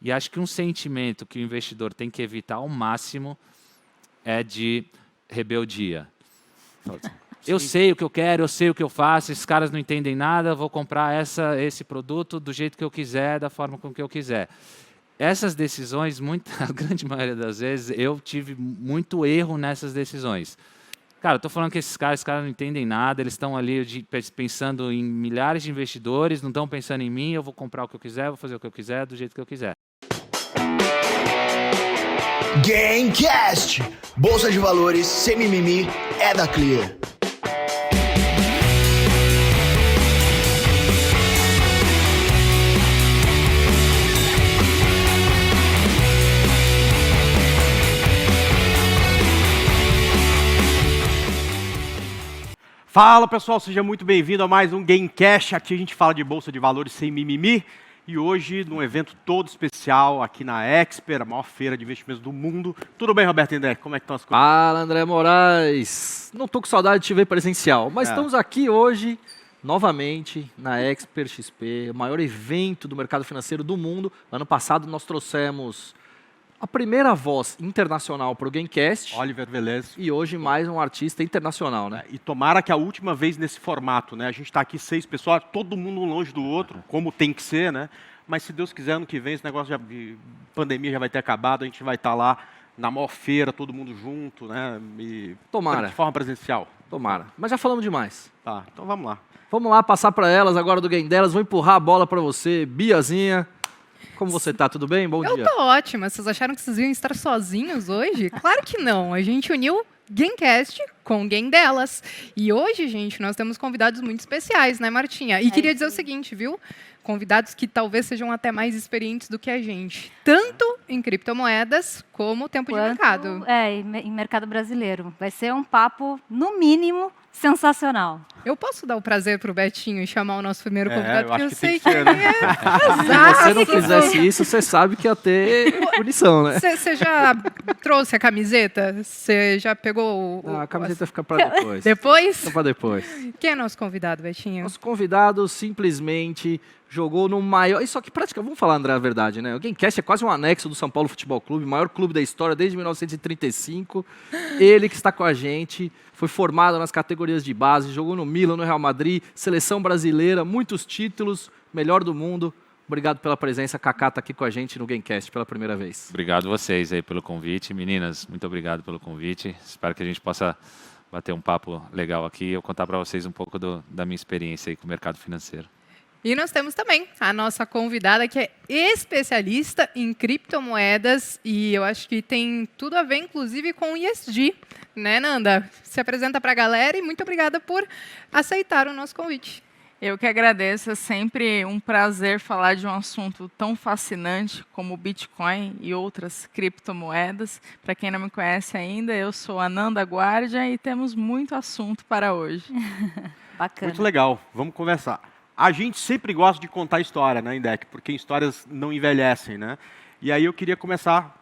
E acho que um sentimento que o investidor tem que evitar ao máximo é de rebeldia. Eu sei o que eu quero, eu sei o que eu faço, esses caras não entendem nada, vou comprar esse produto do jeito que eu quiser, da forma com que eu quiser. Essas decisões, a grande maioria das vezes, eu tive muito erro nessas decisões. Cara, estou falando que esses caras não entendem nada, eles estão ali pensando em milhares de investidores, não estão pensando em mim, eu vou comprar o que eu quiser, vou fazer o que eu quiser, do jeito que eu quiser. Gamecast! Bolsa de valores, sem mimimi, é da Clear. Fala pessoal, seja muito bem-vindo a mais um Gamecast. Aqui a gente fala de bolsa de valores sem mimimi. E hoje, num evento todo especial aqui na Expert, a maior feira de investimentos do mundo. Tudo bem, Roberto Indec? Como é que estão as coisas? Fala, André Moraes. Não estou com saudade de te ver presencial, mas estamos aqui hoje, novamente, na Expert XP, o maior evento do mercado financeiro do mundo. Ano passado nós trouxemos a primeira voz internacional para o Gamecast. Oliver Velez. E hoje mais um artista internacional, né? E tomara que a última vez nesse formato, né? A gente está aqui 6 pessoas, todo mundo um longe do outro, como tem que ser, né? Mas se Deus quiser, ano que vem esse negócio de pandemia já vai ter acabado, a gente vai estar lá na maior feira, todo mundo junto, né? E tomara. De forma presencial. Tomara. Mas já falamos demais. Tá, então vamos lá. Vamos lá passar para elas agora do game delas. Vou empurrar a bola para você, Biazinha. Como você tá? Tudo bem? Bom dia. Eu tô ótima. Vocês acharam que vocês iam estar sozinhos hoje? Claro que não. A gente uniu Gamecast com o Game Delas. E hoje, gente, nós temos convidados muito especiais, né, Martinha? E queria dizer o seguinte, viu? Convidados que talvez sejam até mais experientes do que a gente. Tanto em criptomoedas como tempo de mercado. Em mercado brasileiro. Vai ser um papo, no mínimo, sensacional. Eu posso dar o prazer pro Betinho e chamar o nosso primeiro convidado, porque eu sei que ele é Se você não fizesse isso, você sabe que ia ter punição, né? Você já trouxe a camiseta? Você já pegou o... A camiseta fica para depois. Depois? Fica para depois. Quem é nosso convidado, Betinho? Nosso convidado simplesmente jogou no maior... Isso aqui, praticamente, vamos falar, André, a verdade, né? O Gamecast é quase um anexo do São Paulo Futebol Clube, maior clube da história desde 1935. Ele que está com a gente, foi formado nas categorias de base, jogou no Milan, no Real Madrid, seleção brasileira, muitos títulos, melhor do mundo. Obrigado pela presença. Kaká está aqui com a gente no Gamecast pela primeira vez. Obrigado vocês aí pelo convite. Meninas, muito obrigado pelo convite. Espero que a gente possa bater um papo legal aqui e eu contar para vocês um pouco da minha experiência aí com o mercado financeiro. E nós temos também a nossa convidada, que é especialista em criptomoedas, e eu acho que tem tudo a ver, inclusive, com o ESG, né, Nanda? Se apresenta para a galera e muito obrigada por aceitar o nosso convite. Eu que agradeço, é sempre um prazer falar de um assunto tão fascinante como o Bitcoin e outras criptomoedas. Para quem não me conhece ainda, eu sou a Nanda Guardia e temos muito assunto para hoje. Bacana. Muito legal, vamos conversar. A gente sempre gosta de contar história, né, Indec? Porque histórias não envelhecem, né? E aí eu queria começar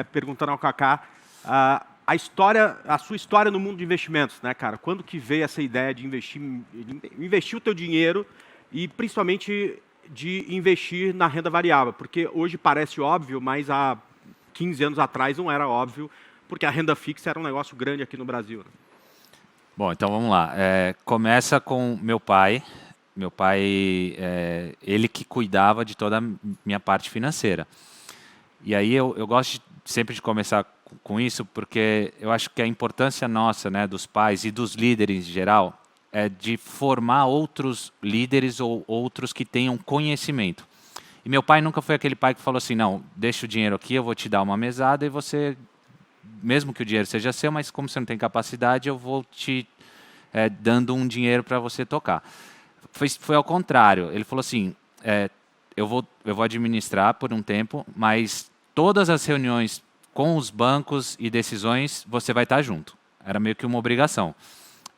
perguntando ao Kaká a sua história no mundo de investimentos, né, cara? Quando que veio essa ideia de investir o teu dinheiro e principalmente de investir na renda variável? Porque hoje parece óbvio, mas há 15 anos atrás não era óbvio, porque a renda fixa era um negócio grande aqui no Brasil, né? Bom, então vamos lá. Começa com meu pai. Meu pai, ele que cuidava de toda a minha parte financeira. E aí eu gosto sempre de começar com isso, porque eu acho que a importância nossa, né, dos pais e dos líderes em geral, é de formar outros líderes ou outros que tenham conhecimento. E meu pai nunca foi aquele pai que falou assim, não, deixa o dinheiro aqui, eu vou te dar uma mesada e você, mesmo que o dinheiro seja seu, mas como você não tem capacidade, eu vou te dando um dinheiro para você tocar. Foi ao contrário. Ele falou assim, eu vou administrar por um tempo, mas todas as reuniões com os bancos e decisões, você vai estar junto. Era meio que uma obrigação.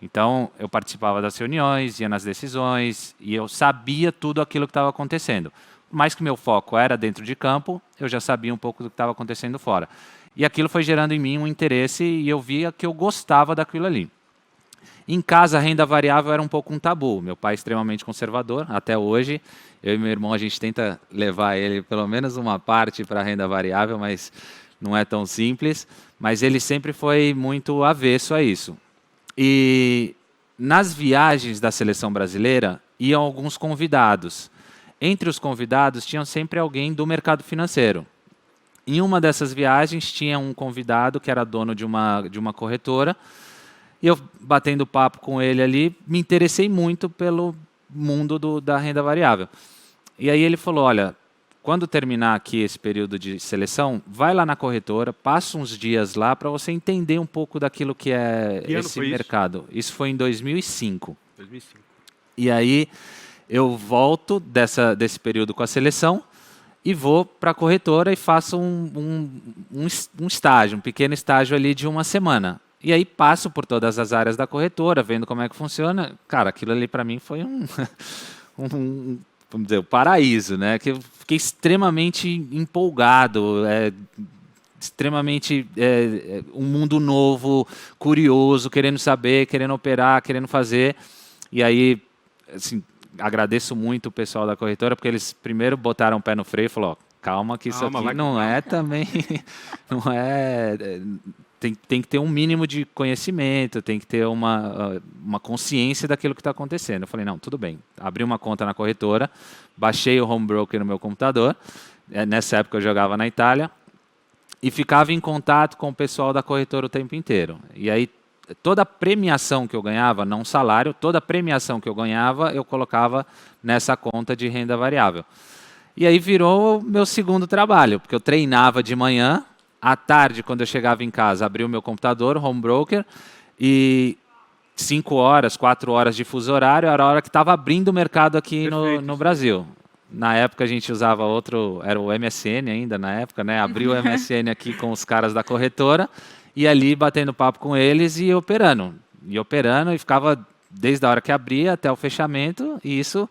Então, eu participava das reuniões, ia nas decisões, e eu sabia tudo aquilo que estava acontecendo. Por mais que meu foco era dentro de campo, eu já sabia um pouco do que estava acontecendo fora. E aquilo foi gerando em mim um interesse, e eu via que eu gostava daquilo ali. Em casa, a renda variável era um pouco um tabu. Meu pai é extremamente conservador, até hoje, Eu e meu irmão, a gente tenta levar ele pelo menos uma parte para a renda variável, mas não é tão simples. Mas ele sempre foi muito avesso a isso. E nas viagens da seleção brasileira, iam alguns convidados. Entre os convidados, tinham sempre alguém do mercado financeiro. Em uma dessas viagens, tinha um convidado que era dono de uma corretora. E eu, batendo papo com ele ali, me interessei muito pelo mundo da renda variável. E aí ele falou, olha, quando terminar aqui esse período de seleção, vai lá na corretora, passa uns dias lá para você entender um pouco daquilo que é esse mercado. Isso foi em 2005. 2005. E aí eu volto desse período com a seleção e vou para a corretora e faço um estágio, um pequeno estágio ali de uma semana. E aí passo por todas as áreas da corretora, vendo como é que funciona. Cara, aquilo ali para mim foi vamos dizer, o paraíso, né? Que eu fiquei extremamente empolgado, extremamente um mundo novo, curioso, querendo saber, querendo operar, querendo fazer. E aí, assim, agradeço muito o pessoal da corretora, porque eles primeiro botaram o pé no freio e falaram, calma que isso aqui não é também, não é... Tem que ter um mínimo de conhecimento, tem que ter uma consciência daquilo que está acontecendo. Eu falei, não, tudo bem. Abri uma conta na corretora, baixei o home broker no meu computador. Nessa época eu jogava na Itália e ficava em contato com o pessoal da corretora o tempo inteiro. E aí toda a premiação que eu ganhava, não salário, toda a premiação que eu ganhava, eu colocava nessa conta de renda variável. E aí virou o meu segundo trabalho, porque eu treinava de manhã. À tarde, quando eu chegava em casa, abria o meu computador, home broker, e 5 horas, 4 horas de fuso horário era a hora que estava abrindo o mercado aqui no Brasil. Na época a gente usava era o MSN ainda na época, né? Abria o MSN aqui com os caras da corretora, e ali batendo papo com eles e operando. E ficava desde a hora que abria até o fechamento, e isso...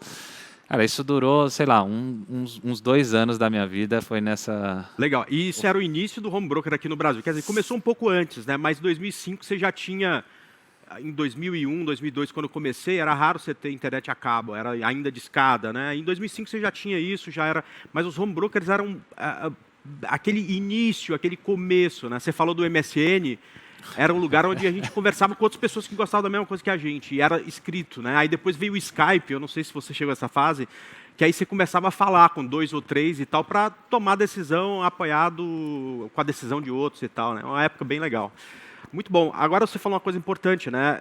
Cara, isso durou, sei lá, uns 2 anos da minha vida, foi nessa... Legal, e isso era o início do home broker aqui no Brasil. Quer dizer, começou um pouco antes, né? Mas em 2005 você já tinha... Em 2001, 2002, quando eu comecei, era raro você ter internet a cabo, era ainda de escada, né? Em 2005 você já tinha isso, já era... Mas os home brokers eram aquele início, aquele começo, né? Você falou do MSN... Era um lugar onde a gente conversava com outras pessoas que gostavam da mesma coisa que a gente. E era escrito, né? Aí depois veio o Skype, eu não sei se você chegou a essa fase, que aí você começava a falar com 2 ou 3 e tal, para tomar decisão apoiado com a decisão de outros e tal, né? Uma época bem legal. Muito bom. Agora você falou uma coisa importante, né?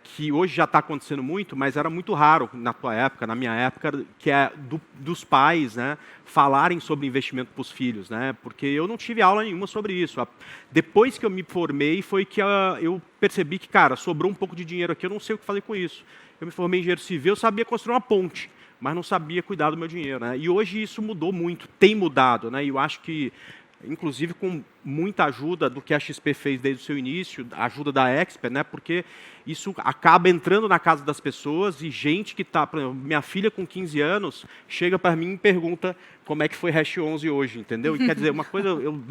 Que hoje já está acontecendo muito, mas era muito raro na tua época, na minha época, que é dos pais, né, falarem sobre investimento para os filhos, né? Porque eu não tive aula nenhuma sobre isso. Depois que eu me formei, foi que eu percebi que, cara, sobrou um pouco de dinheiro aqui, eu não sei o que fazer com isso. Eu me formei em engenheiro civil, eu sabia construir uma ponte, mas não sabia cuidar do meu dinheiro, né? E hoje isso mudou muito, tem mudado, né? E eu acho que inclusive com muita ajuda do que a XP fez desde o seu início, a ajuda da Expert, né? Porque isso acaba entrando na casa das pessoas e gente que está... Minha filha com 15 anos chega para mim e pergunta como é que foi Hash 11 hoje, entendeu? E quer dizer, uma coisa... Eu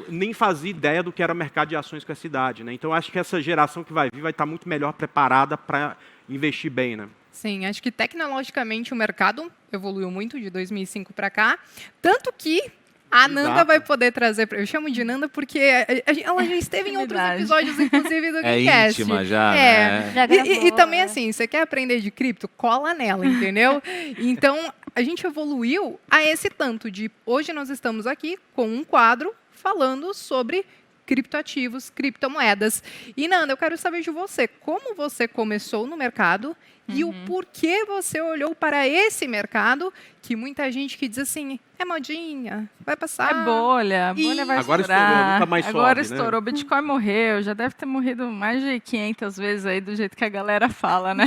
nem fazia ideia do que era mercado de ações com a cidade, né? Então, acho que essa geração que vai vir vai estar muito melhor preparada para investir bem, né? Sim, acho que tecnologicamente o mercado evoluiu muito de 2005 para cá, tanto que a Nanda vai poder trazer... Eu chamo de Nanda porque ela já esteve em outros episódios, inclusive, do Gamecast. Íntima já, né? Já gravou, e também, assim, você quer aprender de cripto? Cola nela, entendeu? Então, a gente evoluiu a esse tanto de... Hoje nós estamos aqui com um quadro falando sobre criptoativos, criptomoedas. E, Nanda, eu quero saber de você, como você começou no mercado e o porquê você olhou para esse mercado, que muita gente que diz assim, é modinha, vai passar. É bolha, a bolha vai agora estourar. Estourou, nunca mais agora sobe, estourou, né? Bitcoin morreu, já deve ter morrido mais de 500 vezes aí, do jeito que a galera fala, né?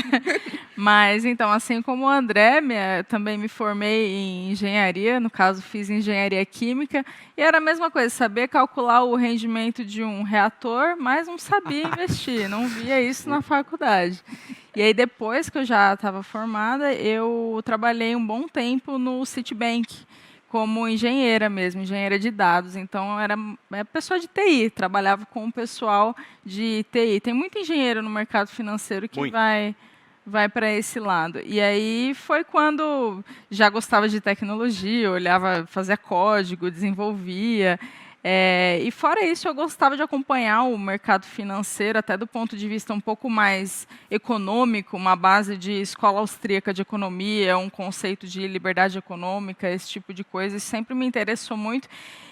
Mas, então, assim como o André, também me formei em engenharia, no caso, fiz engenharia química, e era a mesma coisa, saber calcular o rendimento de um reator, mas não sabia investir, não via isso na faculdade. E aí, depois que eu já estava formada, eu trabalhei um bom tempo no Citibank, como engenheira mesmo, engenheira de dados. Então, eu era pessoa de TI, trabalhava com o pessoal de TI. Tem muito engenheiro no mercado financeiro que vai vai para esse lado. E aí foi quando já gostava de tecnologia, olhava, fazia código, desenvolvia. E fora isso, eu gostava de acompanhar o mercado financeiro, até do ponto de vista um pouco mais econômico, uma base de escola austríaca de economia, um conceito de liberdade econômica, esse tipo de coisa, isso sempre me interessou muito.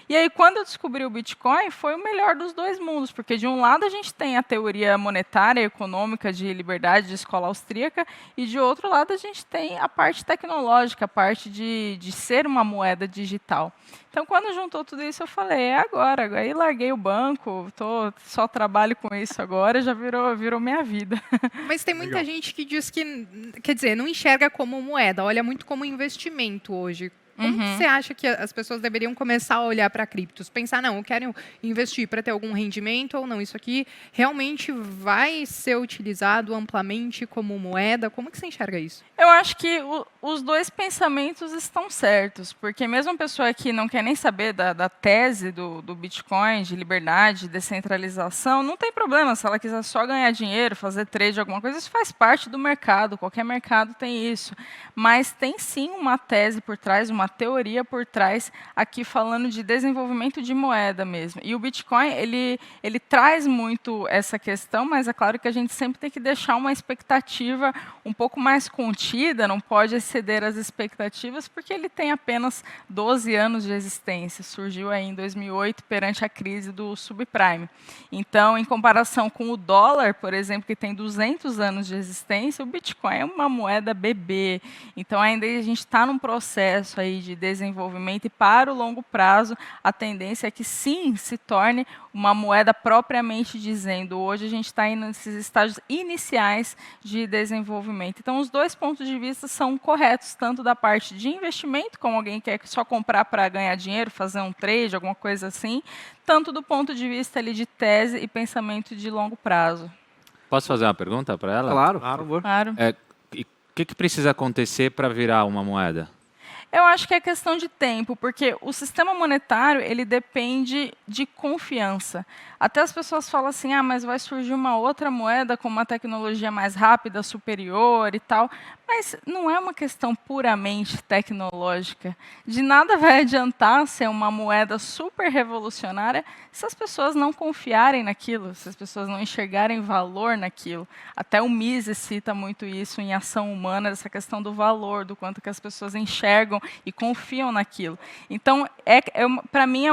E aí, quando eu descobri o Bitcoin, foi o melhor dos dois mundos, porque de um lado a gente tem a teoria monetária e econômica de liberdade de escola austríaca, e de outro lado a gente tem a parte tecnológica, a parte de ser uma moeda digital. Então, quando juntou tudo isso, eu falei, é agora. Aí larguei o banco, só trabalho com isso agora, já virou minha vida. Mas tem muita gente que diz que, quer dizer, não enxerga como moeda, olha muito como investimento hoje. Como que você acha que as pessoas deveriam começar a olhar para criptos? Pensar, não, eu quero investir para ter algum rendimento ou não, isso aqui realmente vai ser utilizado amplamente como moeda? Como que você enxerga isso? Eu acho que os dois pensamentos estão certos, porque mesmo a pessoa que não quer nem saber da tese do Bitcoin, de liberdade, de descentralização, não tem problema. Se ela quiser só ganhar dinheiro, fazer trade, alguma coisa, isso faz parte do mercado, qualquer mercado tem isso. Mas tem sim uma tese por trás, uma teoria por trás, aqui falando de desenvolvimento de moeda mesmo. E o Bitcoin, ele traz muito essa questão, mas é claro que a gente sempre tem que deixar uma expectativa um pouco mais contida, não pode exceder as expectativas, porque ele tem apenas 12 anos de existência. Surgiu aí em 2008, perante a crise do subprime. Então, em comparação com o dólar, por exemplo, que tem 200 anos de existência, o Bitcoin é uma moeda bebê. Então, ainda a gente está num processo aí de desenvolvimento, e para o longo prazo, a tendência é que sim, se torne uma moeda propriamente dizendo. Hoje a gente está nesses estágios iniciais de desenvolvimento. Então, os dois pontos de vista são corretos, tanto da parte de investimento, como alguém quer só comprar para ganhar dinheiro, fazer um trade, alguma coisa assim, tanto do ponto de vista ali de tese e pensamento de longo prazo. Posso fazer uma pergunta para ela? Claro, por favor. Claro. O que precisa acontecer para virar uma moeda? Eu acho que é questão de tempo, porque o sistema monetário ele depende de confiança. Até as pessoas falam assim, mas vai surgir uma outra moeda com uma tecnologia mais rápida, superior e tal. Mas não é uma questão puramente tecnológica. De nada vai adiantar ser uma moeda super revolucionária se as pessoas não confiarem naquilo, se as pessoas não enxergarem valor naquilo. Até o Mises cita muito isso em Ação Humana, essa questão do valor, do quanto que as pessoas enxergam e confiam naquilo. Então, para mim, é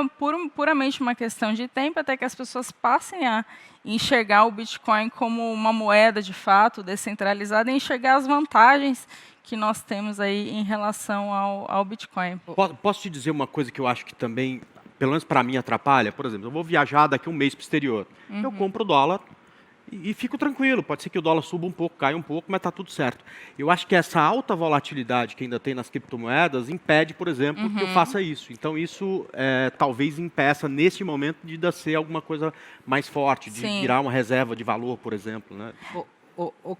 puramente uma questão de tempo até que as pessoas passem a enxergar o Bitcoin como uma moeda de fato descentralizada e enxergar as vantagens que nós temos aí em relação ao Bitcoin. Posso te dizer uma coisa que eu acho que também, pelo menos para mim, atrapalha? Por exemplo, eu vou viajar daqui a um mês para o exterior. Eu compro dólar e fico tranquilo. Pode ser que o dólar suba um pouco, caia um pouco, mas está tudo certo. Eu acho que essa alta volatilidade que ainda tem nas criptomoedas impede, por exemplo, que eu faça isso. Então, isso talvez impeça, neste momento, de ser alguma coisa mais forte, de virar uma reserva de valor, por exemplo. Né?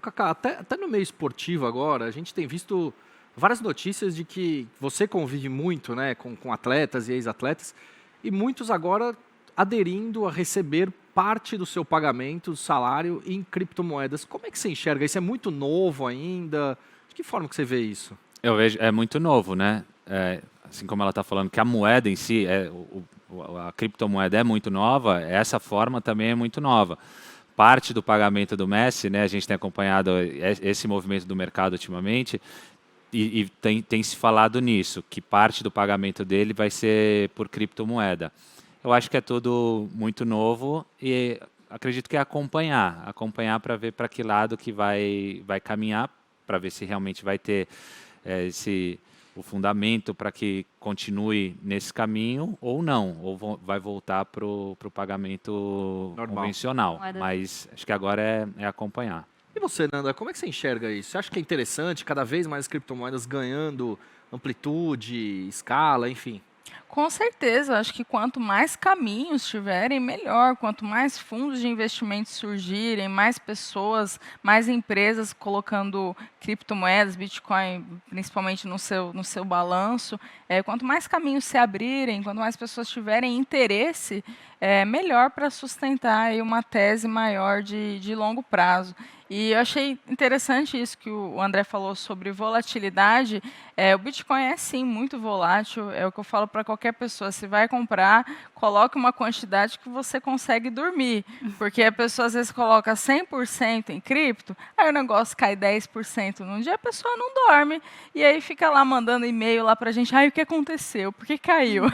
Cacá, até no meio esportivo agora, a gente tem visto várias notícias de que você convive muito, né, com atletas e ex-atletas, e muitos agora aderindo a receber parte do seu pagamento, do salário, em criptomoedas. Como é que você enxerga isso? É muito novo ainda? De que forma que você vê isso? Eu vejo, é muito novo, né? Assim como ela está falando que a moeda em si, a criptomoeda é muito nova, essa forma também é muito nova. Parte do pagamento do Messi, né? A gente tem acompanhado esse movimento do mercado ultimamente e tem se falado nisso, que parte do pagamento dele vai ser por criptomoeda. Eu acho que é tudo muito novo e acredito que é acompanhar para ver para que lado que vai caminhar, para ver se realmente vai ter o fundamento para que continue nesse caminho ou não, ou vai voltar para o pagamento normal, convencional. Mas acho que agora é acompanhar. E você, Nanda, como é que você enxerga isso? Você acha que é interessante, cada vez mais criptomoedas ganhando amplitude, escala, enfim? Com certeza, acho que quanto mais caminhos tiverem, melhor. Quanto mais fundos de investimento surgirem, mais pessoas, mais empresas colocando criptomoedas, Bitcoin, principalmente no seu balanço, quanto mais caminhos se abrirem, quanto mais pessoas tiverem interesse, melhor para sustentar aí uma tese maior de longo prazo. E eu achei interessante isso que o André falou sobre volatilidade. O Bitcoin é, sim, muito volátil. É o que eu falo para qualquer pessoa. Se vai comprar, coloque uma quantidade que você consegue dormir. Porque a pessoa, às vezes, coloca 100% em cripto, aí o negócio cai 10% num dia, a pessoa não dorme. E aí fica lá mandando e-mail lá para a gente. O que aconteceu? Por que caiu?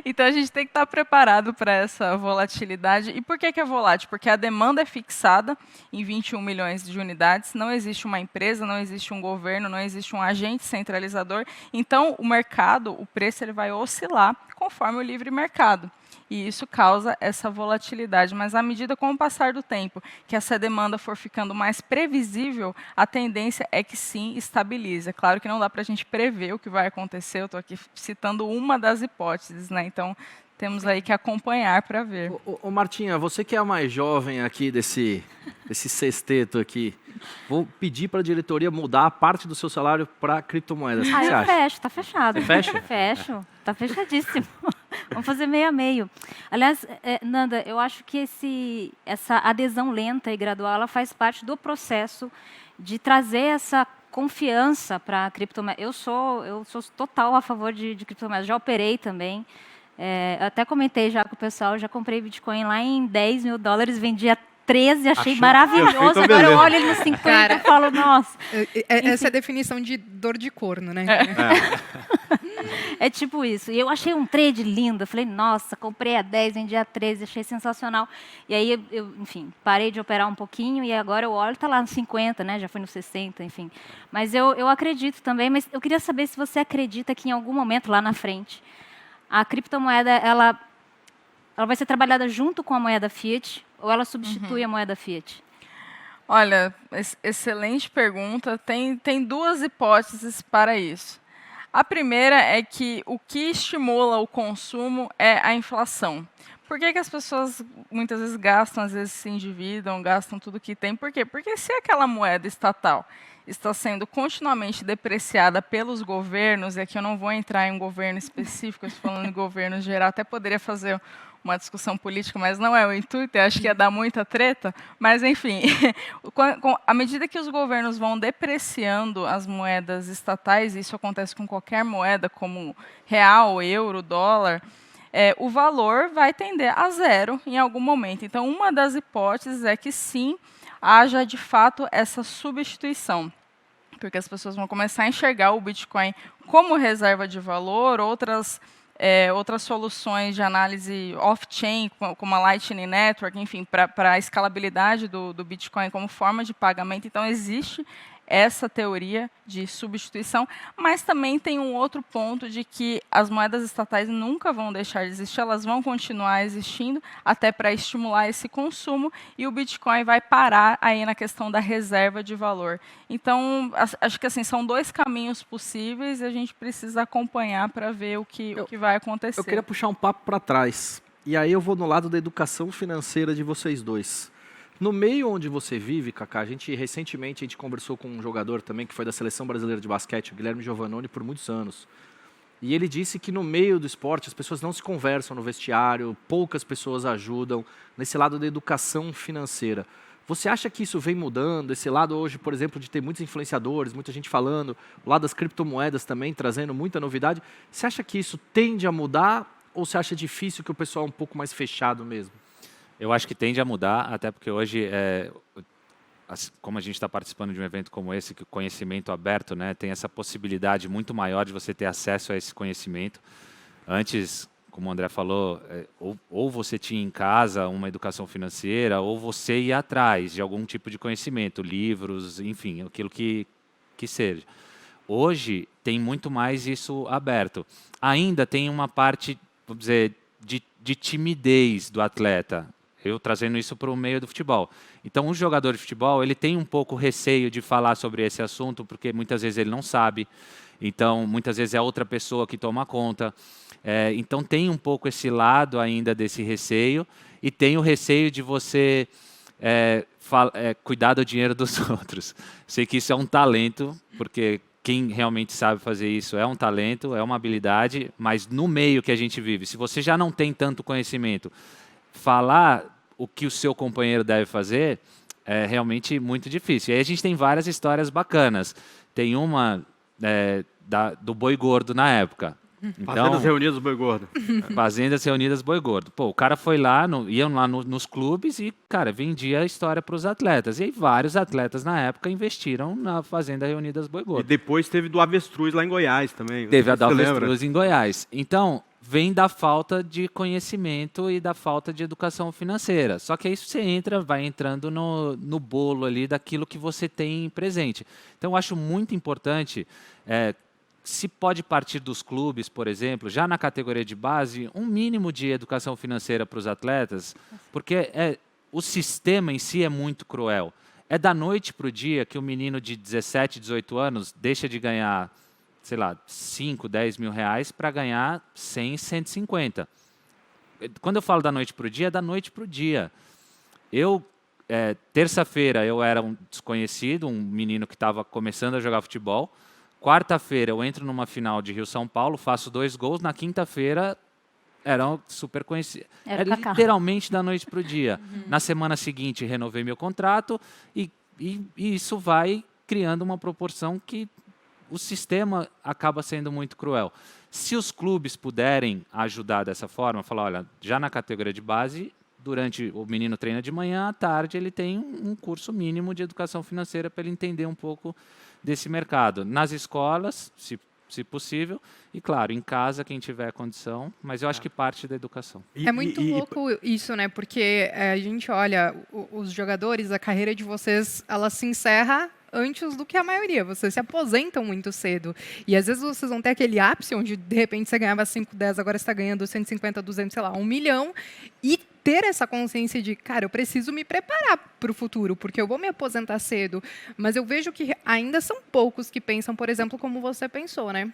Então, a gente tem que estar preparado para essa volatilidade. E por que é volátil? Porque a demanda é fixada em 21 milhões de unidades, não existe uma empresa, não existe um governo, não existe um agente centralizador. Então, o mercado, o preço, ele vai oscilar conforme o livre mercado. E isso causa essa volatilidade. Mas, à medida com o passar do tempo, que essa demanda for ficando mais previsível, a tendência é que sim, estabilize. É claro que não dá para a gente prever o que vai acontecer, eu estou aqui citando uma das hipóteses, né? Então, temos aí que acompanhar para ver. Ô, Martinha, você que é a mais jovem aqui desse sexteto aqui, vou pedir para a diretoria mudar a parte do seu salário para criptomoedas. O que você Eu acha? fecho, tá fechado. Você fecha? Fecho, tá fechadíssimo. Vamos fazer meio a meio. Aliás, Nanda, eu acho que essa adesão lenta e gradual, ela faz parte do processo de trazer essa confiança para a criptomoeda. Eu sou total a favor de criptomoedas, já operei também. Eu até comentei já com o pessoal, já comprei Bitcoin lá em $10 mil, vendi a 13, achei maravilhoso. Agora eu olho ele nos 50 e falo, nossa. Essa é a definição de dor de corno, né? É tipo isso. E eu achei um trade lindo. Eu falei, nossa, comprei a 10, vendi a 13, achei sensacional. E aí, enfim, parei de operar um pouquinho e agora eu olho, está lá nos 50, né? Já foi nos 60, enfim. Mas eu acredito também, mas eu queria saber se você acredita que em algum momento lá na frente, a criptomoeda, ela vai ser trabalhada junto com a moeda fiat ou ela substitui a moeda fiat? Olha, excelente pergunta. Tem duas hipóteses para isso. A primeira é que o que estimula o consumo é a inflação. Por que as pessoas muitas vezes gastam, às vezes se endividam, gastam tudo que tem? Por quê? Porque se aquela moeda estatal está sendo continuamente depreciada pelos governos, e aqui eu não vou entrar em um governo específico, eu estou falando em governo geral, até poderia fazer uma discussão política, mas não é o intuito, eu acho que ia dar muita treta, mas enfim, à medida que os governos vão depreciando as moedas estatais, isso acontece com qualquer moeda, como real, euro, dólar, o valor vai tender a zero em algum momento. Então, uma das hipóteses é que sim, haja de fato essa substituição, porque as pessoas vão começar a enxergar o Bitcoin como reserva de valor, outras soluções de análise off-chain, como a Lightning Network, enfim, para a escalabilidade do Bitcoin como forma de pagamento. Então, existe essa teoria de substituição, mas também tem um outro ponto de que as moedas estatais nunca vão deixar de existir, elas vão continuar existindo até para estimular esse consumo e o Bitcoin vai parar aí na questão da reserva de valor. Então, acho que assim, são dois caminhos possíveis e a gente precisa acompanhar para ver o que vai acontecer. Eu queria puxar um papo para trás, e aí eu vou no lado da educação financeira de vocês dois. No meio onde você vive, Kaká, recentemente a gente conversou com um jogador também que foi da Seleção Brasileira de Basquete, o Guilherme Giovannoni, por muitos anos. E ele disse que no meio do esporte as pessoas não se conversam no vestiário, poucas pessoas ajudam nesse lado da educação financeira. Você acha que isso vem mudando? Esse lado hoje, por exemplo, de ter muitos influenciadores, muita gente falando, o lado das criptomoedas também, trazendo muita novidade. Você acha que isso tende a mudar ou você acha difícil que o pessoal é um pouco mais fechado mesmo? Eu acho que tende a mudar, até porque hoje, como a gente está participando de um evento como esse, que o conhecimento aberto, né, tem essa possibilidade muito maior de você ter acesso a esse conhecimento. Antes, como o André falou, ou você tinha em casa uma educação financeira, ou você ia atrás de algum tipo de conhecimento, livros, enfim, aquilo que seja. Hoje, tem muito mais isso aberto. Ainda tem uma parte, vamos dizer, de timidez do atleta. Eu trazendo isso para o meio do futebol. Então, o jogador de futebol, ele tem um pouco receio de falar sobre esse assunto, porque muitas vezes ele não sabe. Então, muitas vezes é outra pessoa que toma conta. Então, tem um pouco esse lado ainda desse receio. E tem o receio de você cuidar do dinheiro dos outros. Sei que isso é um talento, porque quem realmente sabe fazer isso é um talento, é uma habilidade. Mas no meio que a gente vive, se você já não tem tanto conhecimento, falar o que o seu companheiro deve fazer é realmente muito difícil. E aí a gente tem várias histórias bacanas. Tem uma do Boi Gordo na época. Fazendas Reunidas Boi Gordo. Fazendas Reunidas Boi Gordo. Pô, o cara foi lá, iam lá nos clubes e, cara, vendia a história para os atletas. E aí vários atletas na época investiram na Fazenda Reunidas Boi E Gordo. depois teve do Avestruz lá em Goiás também. Teve a Você lembra? Avestruz em Goiás. Então, vem da falta de conhecimento e da falta de educação financeira. Só que aí você vai entrando no bolo ali daquilo que você tem presente. Então, eu acho muito importante, se pode partir dos clubes, por exemplo, já na categoria de base, um mínimo de educação financeira para os atletas, porque o sistema em si é muito cruel. É da noite para o dia que o menino de 17, 18 anos deixa de ganhar, sei lá, 5, 10 mil reais para ganhar 100, 150. Quando eu falo da noite para o dia, é da noite para o dia. Terça-feira eu era um desconhecido, um menino que estava começando a jogar futebol. Quarta-feira eu entro numa final de Rio-São Paulo, faço 2 gols. Na quinta-feira era um super conhecido. Era É Kaká. literalmente da noite para o dia. Na semana seguinte renovei meu contrato e isso vai criando uma proporção que o sistema acaba sendo muito cruel. Se os clubes puderem ajudar dessa forma, falar, olha, já na categoria de base, o menino treina de manhã, à tarde ele tem um curso mínimo de educação financeira para ele entender um pouco desse mercado. Nas escolas, se possível, e claro, em casa, quem tiver condição, mas eu acho que parte da educação. É muito louco isso, né? Porque a gente olha, os jogadores, a carreira de vocês, ela se encerra antes do que a maioria. Vocês se aposentam muito cedo. E às vezes vocês vão ter aquele ápice onde, de repente, você ganhava 5, 10, agora você está ganhando 150, 200, sei lá, 1 milhão. E ter essa consciência de, cara, eu preciso me preparar para o futuro, porque eu vou me aposentar cedo. Mas eu vejo que ainda são poucos que pensam, por exemplo, como você pensou, né?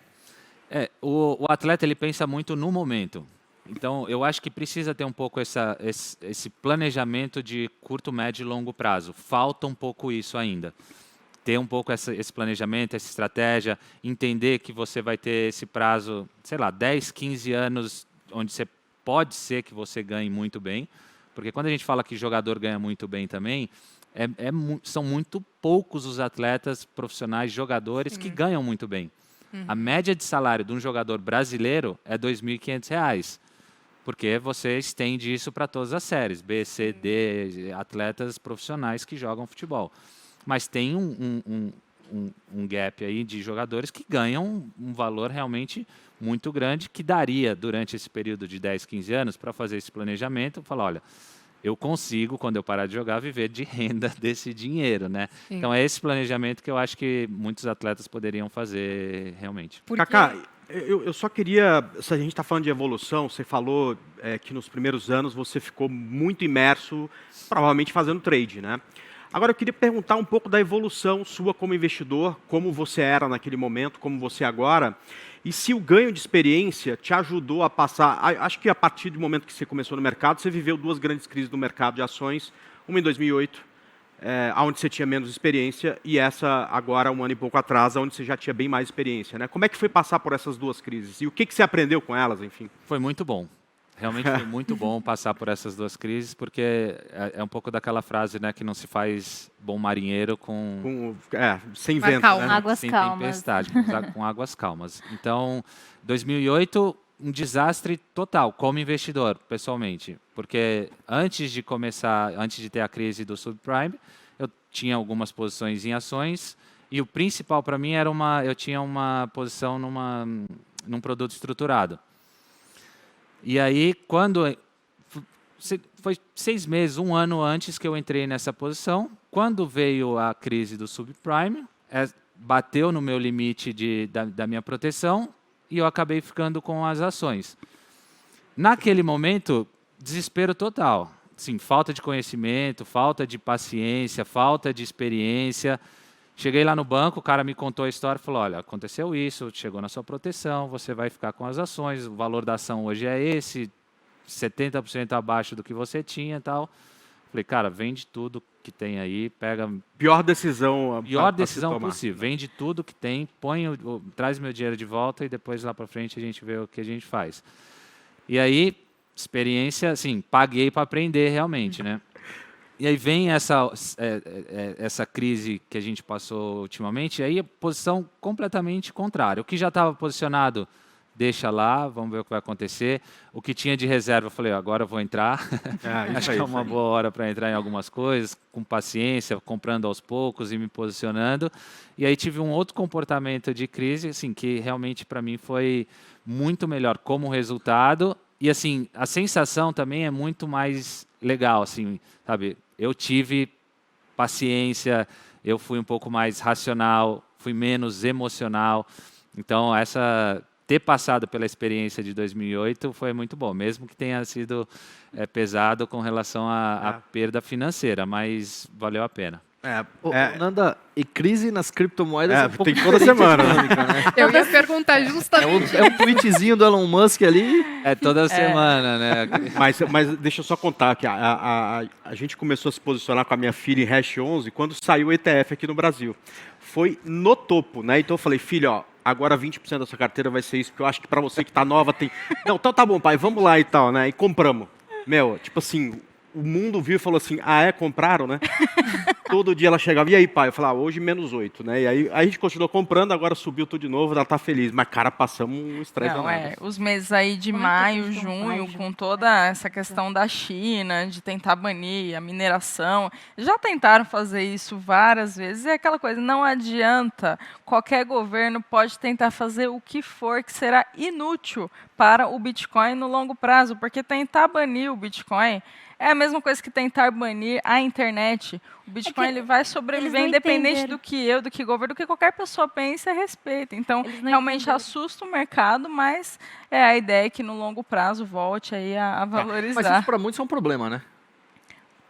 O atleta ele pensa muito no momento. Então, eu acho que precisa ter um pouco esse planejamento de curto, médio e longo prazo. Falta um pouco isso ainda. Ter um pouco esse planejamento, essa estratégia, entender que você vai ter esse prazo, sei lá, 10, 15 anos, onde pode ser que você ganhe muito bem. Porque quando a gente fala que jogador ganha muito bem também, são muito poucos os atletas profissionais, jogadores, que ganham muito bem. A média de salário de um jogador brasileiro é R$ 2.500. Porque você estende isso para todas as séries, B, C, D, atletas profissionais que jogam futebol. Mas tem um gap aí de jogadores que ganham um valor realmente muito grande, que daria, durante esse período de 10, 15 anos, para fazer esse planejamento, falar, olha, eu consigo, quando eu parar de jogar, viver de renda desse dinheiro, né? Sim. Então é esse planejamento que eu acho que muitos atletas poderiam fazer realmente. Porque... Kaká, eu só queria, se a gente está falando de evolução, você falou que nos primeiros anos você ficou muito imerso, provavelmente fazendo trade, né? Agora eu queria perguntar um pouco da evolução sua como investidor, como você era naquele momento, como você é agora, e se o ganho de experiência te ajudou a passar. Acho que a partir do momento que você começou no mercado, você viveu 2 grandes crises do mercado de ações, uma em 2008, onde você tinha menos experiência, e essa agora, 1 ano e pouco atrás, onde você já tinha bem mais experiência, né? Como é que foi passar por essas 2 crises? E o que você aprendeu com elas, enfim? Foi muito bom. Realmente foi muito bom passar por essas 2 crises, porque é um pouco daquela frase, né, que não se faz bom marinheiro sem Mas vento, calma. né? Águas sem calmas. tempestade, com águas calmas. Então, 2008, um desastre total, como investidor, pessoalmente. Porque antes de ter a crise do subprime, eu tinha algumas posições em ações, e o principal para mim era eu tinha uma posição num produto estruturado. E aí, foi 6 meses, 1 ano antes que eu entrei nessa posição, quando veio a crise do subprime, bateu no meu limite da minha proteção e eu acabei ficando com as ações. Naquele momento, desespero total. Sim, falta de conhecimento, falta de paciência, falta de experiência. Cheguei lá no banco, o cara me contou a história e falou, olha, aconteceu isso, chegou na sua proteção, você vai ficar com as ações, o valor da ação hoje é esse, 70% abaixo do que você tinha e tal. Falei, cara, vende tudo que tem aí, pega... Pior decisão possível, vende tudo que tem, traz meu dinheiro de volta e depois lá para frente a gente vê o que a gente faz. E aí, experiência, assim, paguei para aprender realmente, né? E aí vem essa crise que a gente passou ultimamente, e aí a posição completamente contrária. O que já estava posicionado, deixa lá, vamos ver o que vai acontecer. O que tinha de reserva, eu falei, agora eu vou entrar. Acho que é uma boa hora para entrar em algumas coisas, com paciência, comprando aos poucos e me posicionando. E aí tive um outro comportamento de crise, assim, que realmente para mim foi muito melhor como resultado. E assim, a sensação também é muito mais legal, assim, sabe? Eu tive paciência, eu fui um pouco mais racional, fui menos emocional. Então, ter passado pela experiência de 2008 foi muito bom, mesmo que tenha sido pesado com relação à perda financeira, mas valeu a pena. Nanda, e crise nas criptomoedas é um pouco tem toda semana, dinâmica, né? Eu ia perguntar justamente. É um tweetzinho do Elon Musk ali. É toda semana, né? Mas deixa eu só contar que a gente começou a se posicionar com a minha filha em Hash 11 quando saiu o ETF aqui no Brasil. Foi no topo, né? Então eu falei, filho, ó, agora 20% da sua carteira vai ser isso, porque eu acho que para você que tá nova tem... Não, então tá bom, pai, vamos lá e tal, né? E compramos. Meu, tipo assim, o mundo viu e falou assim, compraram, né? Todo dia ela chegava, e aí, pai? Eu falava, hoje menos 8, né? E aí a gente continuou comprando, agora subiu tudo de novo, ela tá feliz. Mas, cara, passamos um estresse danado. Os meses aí de maio, junho, com toda essa questão da China, de tentar banir a mineração, já tentaram fazer isso várias vezes, e é aquela coisa, não adianta, qualquer governo pode tentar fazer o que for, que será inútil para o Bitcoin no longo prazo, porque tentar banir o Bitcoin é a mesma coisa que tentar banir a internet. O Bitcoin ele vai sobreviver independente do que eu, do que governo, do que qualquer pessoa pense a respeito. Então, realmente assusta o mercado, mas a ideia é que no longo prazo volte aí a valorizar. Mas isso para muitos é um problema, né?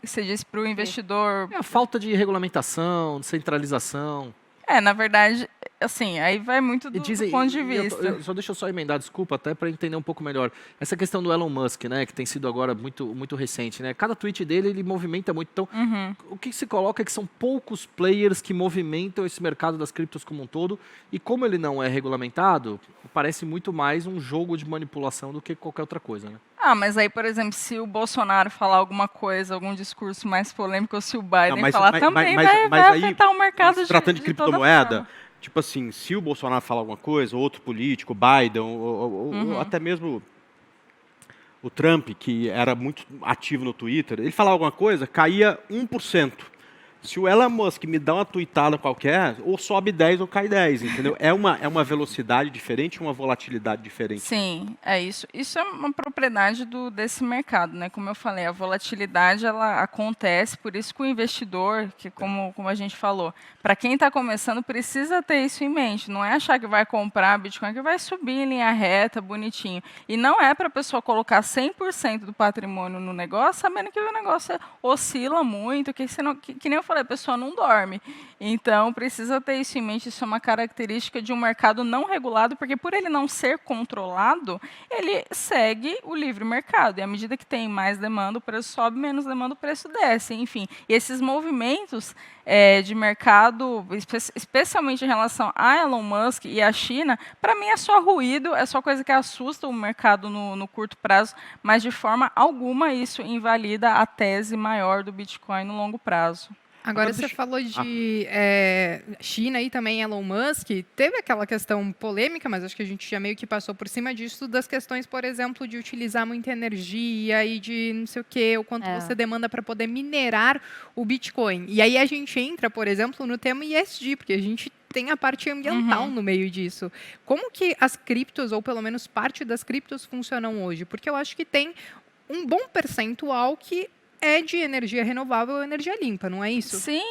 Você disse para o investidor... É a falta de regulamentação, de centralização. Na verdade, assim, aí vai muito do ponto de vista. Deixa eu só emendar, desculpa, até para entender um pouco melhor. Essa questão do Elon Musk, né, que tem sido agora muito recente, né? Cada tweet dele, ele movimenta muito. Então, o que se coloca é que são poucos players que movimentam esse mercado das criptos como um todo. E como ele não é regulamentado, parece muito mais um jogo de manipulação do que qualquer outra coisa, né? Mas aí, por exemplo, se o Bolsonaro falar alguma coisa, algum discurso mais polêmico, ou se o Biden falar também, vai afetar o mercado de tratando de criptomoeda, tipo assim, se o Bolsonaro falar alguma coisa, outro político, Biden, ou até mesmo o Trump, que era muito ativo no Twitter, ele falar alguma coisa, caía 1%. Se o Elon Musk me dá uma tuitada qualquer, ou sobe 10 ou cai 10, entendeu? É uma velocidade diferente, uma volatilidade diferente. Sim, é isso. Isso é uma propriedade desse mercado, né? Como eu falei, a volatilidade ela acontece, por isso que o investidor, que como a gente falou, para quem está começando, precisa ter isso em mente. Não é achar que vai comprar Bitcoin que vai subir em linha reta, bonitinho. E não é para a pessoa colocar 100% do patrimônio no negócio, sabendo que o negócio oscila muito, que nem eu falei, a pessoa não dorme. Então, precisa ter isso em mente. Isso é uma característica de um mercado não regulado, porque por ele não ser controlado, ele segue o livre mercado. E à medida que tem mais demanda, o preço sobe, menos demanda, o preço desce. Enfim, e esses movimentos de mercado, especialmente em relação a Elon Musk e a China, para mim é só ruído, é só coisa que assusta o mercado no curto prazo, mas de forma alguma isso invalida a tese maior do Bitcoin no longo prazo. Agora você falou de China e também Elon Musk. Teve aquela questão polêmica, mas acho que a gente já meio que passou por cima disso, das questões, por exemplo, de utilizar muita energia e de não sei o quê, o quanto você demanda para poder minerar o Bitcoin. E aí a gente entra, por exemplo, no tema ESG, porque a gente tem a parte ambiental no meio disso. Como que as criptos, ou pelo menos parte das criptos, funcionam hoje? Porque eu acho que tem um bom percentual que é de energia renovável ou energia limpa, não é isso? Sim,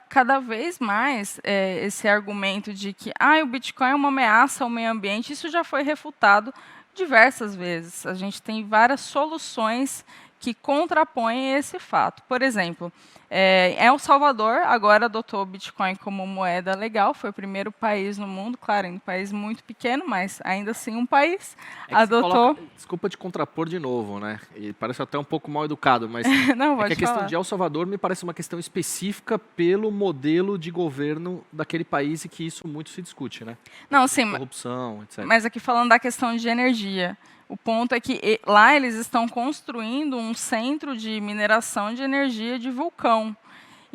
cada vez mais esse argumento de que o Bitcoin é uma ameaça ao meio ambiente, isso já foi refutado diversas vezes. A gente tem várias soluções que contrapõem esse fato. Por exemplo, El Salvador agora adotou o Bitcoin como moeda legal, foi o primeiro país no mundo, claro, um país muito pequeno, mas ainda assim um país adotou. Desculpa te contrapor de novo, né? E parece até um pouco mal educado, mas não, que a questão de El Salvador me parece uma questão específica pelo modelo de governo daquele país e que isso muito se discute, né? Não, sim. Corrupção, etc. Mas aqui falando da questão de energia, O ponto é que lá eles estão construindo um centro de mineração de energia de vulcão.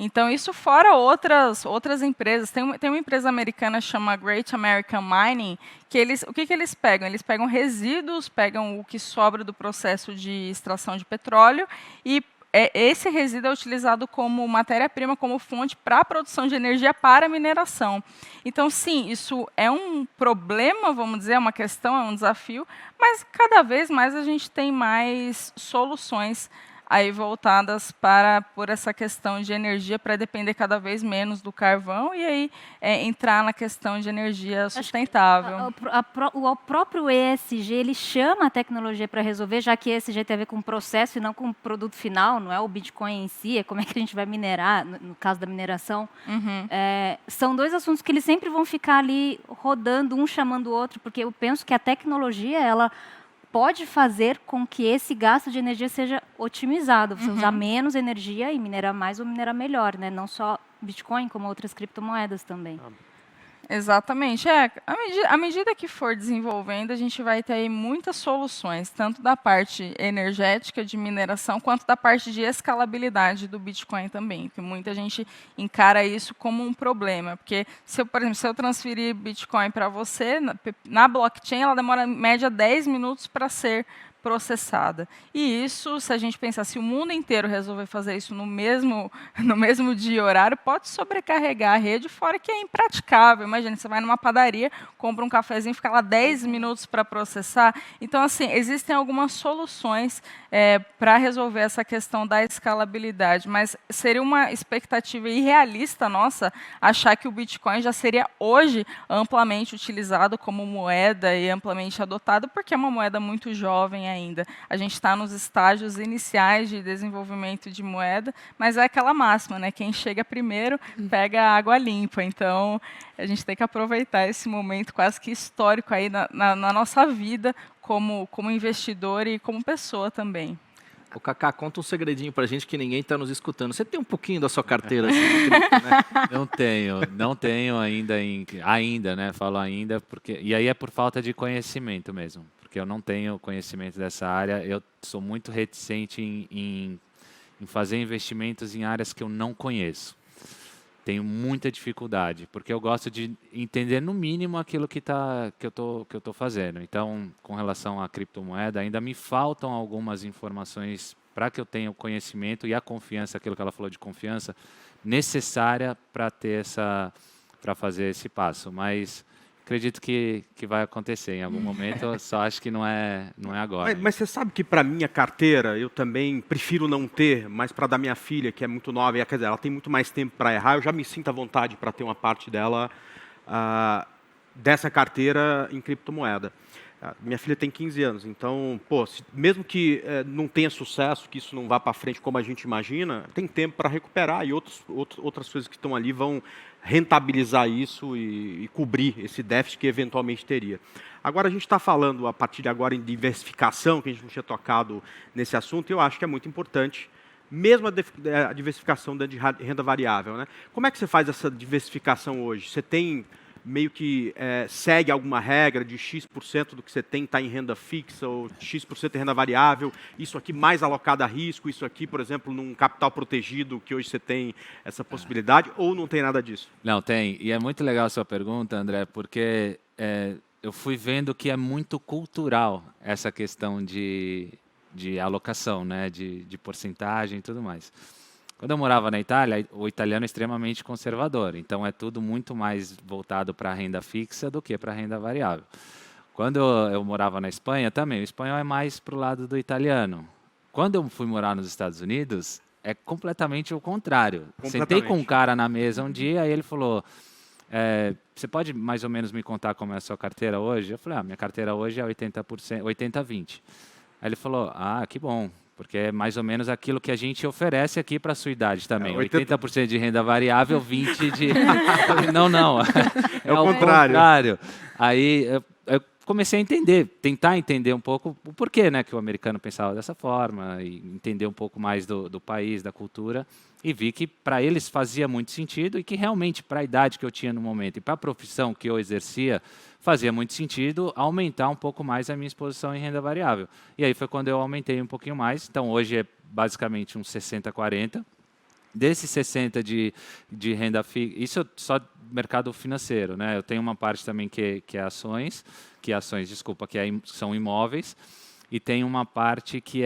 Então, isso fora outras empresas. Tem uma empresa americana que chama Great American Mining, que o que eles pegam? Eles pegam resíduos, pegam o que sobra do processo de extração de petróleo e esse resíduo é utilizado como matéria-prima, como fonte para a produção de energia para a mineração. Então, sim, isso é um problema, vamos dizer, é uma questão, é um desafio, mas cada vez mais a gente tem mais soluções aí voltadas por essa questão de energia, para depender cada vez menos do carvão e aí entrar na questão de energia sustentável. O próprio ESG, ele chama a tecnologia para resolver, já que ESG tem a ver com o processo e não com o produto final, não é o Bitcoin em si, é como é que a gente vai minerar, no caso da mineração. São dois assuntos que eles sempre vão ficar ali rodando, um chamando o outro, porque eu penso que a tecnologia, ela pode fazer com que esse gasto de energia seja otimizado. Você usar menos energia e minerar mais ou minerar melhor, né? Não só Bitcoin, como outras criptomoedas também. Exatamente. À medida que for desenvolvendo, a gente vai ter aí muitas soluções, tanto da parte energética de mineração, quanto da parte de escalabilidade do Bitcoin também, que muita gente encara isso como um problema, porque, por exemplo, se eu transferir Bitcoin para você, na blockchain, ela demora em média 10 minutos para ser processada. E isso, se a gente pensar, se o mundo inteiro resolver fazer isso no mesmo dia e horário, pode sobrecarregar a rede, fora que é impraticável. Imagina, você vai numa padaria, compra um cafezinho, fica lá 10 minutos para processar. Então, assim, existem algumas soluções para resolver essa questão da escalabilidade, mas seria uma expectativa irrealista nossa achar que o Bitcoin já seria hoje amplamente utilizado como moeda e amplamente adotado, porque é uma moeda muito jovem ainda. A gente está nos estágios iniciais de desenvolvimento de moeda, mas é aquela máxima, né? Quem chega primeiro pega a água limpa. Então, a gente tem que aproveitar esse momento quase que histórico aí na nossa vida como investidor e como pessoa também. O Kaká, conta um segredinho pra gente que ninguém está nos escutando. Você tem um pouquinho da sua carteira assim, de cripto, né? Não tenho ainda, né? Falo ainda, e aí é por falta de conhecimento mesmo, porque eu não tenho conhecimento dessa área. Eu sou muito reticente em fazer investimentos em áreas que eu não conheço. Tenho muita dificuldade, porque eu gosto de entender no mínimo aquilo que eu tô fazendo. Então, com relação à criptomoeda, ainda me faltam algumas informações para que eu tenha o conhecimento e a confiança, aquilo que ela falou de confiança, necessária para fazer esse passo. Mas acredito que vai acontecer em algum momento, eu só acho que não é agora. Mas você sabe que para minha carteira, eu também prefiro não ter, mas para da minha filha, que é muito nova, quer dizer, ela tem muito mais tempo para errar, eu já me sinto à vontade para ter uma parte dela, dessa carteira em criptomoeda. Minha filha tem 15 anos, então, mesmo que não tenha sucesso, que isso não vá para frente como a gente imagina, tem tempo para recuperar e outras coisas que estão ali vão rentabilizar isso e cobrir esse déficit que eventualmente teria. Agora, a gente está falando, a partir de agora, em diversificação, que a gente não tinha tocado nesse assunto, e eu acho que é muito importante, mesmo a diversificação de renda variável, né? Como é que você faz essa diversificação hoje? Você tem meio que segue alguma regra de X% do que você tem está em renda fixa ou X% em renda variável, isso aqui mais alocado a risco, isso aqui, por exemplo, num capital protegido, que hoje você tem essa possibilidade, ou não tem nada disso? Não, tem. E é muito legal a sua pergunta, André, porque eu fui vendo que é muito cultural essa questão de alocação, né, de porcentagem e tudo mais. Quando eu morava na Itália, o italiano é extremamente conservador, então é tudo muito mais voltado para a renda fixa do que para a renda variável. Quando eu morava na Espanha também, o espanhol é mais para o lado do italiano. Quando eu fui morar nos Estados Unidos, é completamente o contrário. Sentei com um cara na mesa um dia e ele falou, você pode mais ou menos me contar como é a sua carteira hoje? Eu falei, minha carteira hoje é 80-20. Aí ele falou, que bom. Porque é mais ou menos aquilo que a gente oferece aqui para a sua idade também. 80% de renda variável, 20% de... Não. É o contrário. Aí eu comecei a entender, tentar entender um pouco o porquê, né, que o americano pensava dessa forma, e entender um pouco mais do país, da cultura, e vi que para eles fazia muito sentido e que realmente, para a idade que eu tinha no momento e para a profissão que eu exercia, fazia muito sentido aumentar um pouco mais a minha exposição em renda variável. E aí foi quando eu aumentei um pouquinho mais. Então, hoje é basicamente um 60-40. Desses 60 de renda fixa, isso só mercado financeiro, né? Eu tenho uma parte também que é ações, desculpa, são imóveis, e tem uma parte que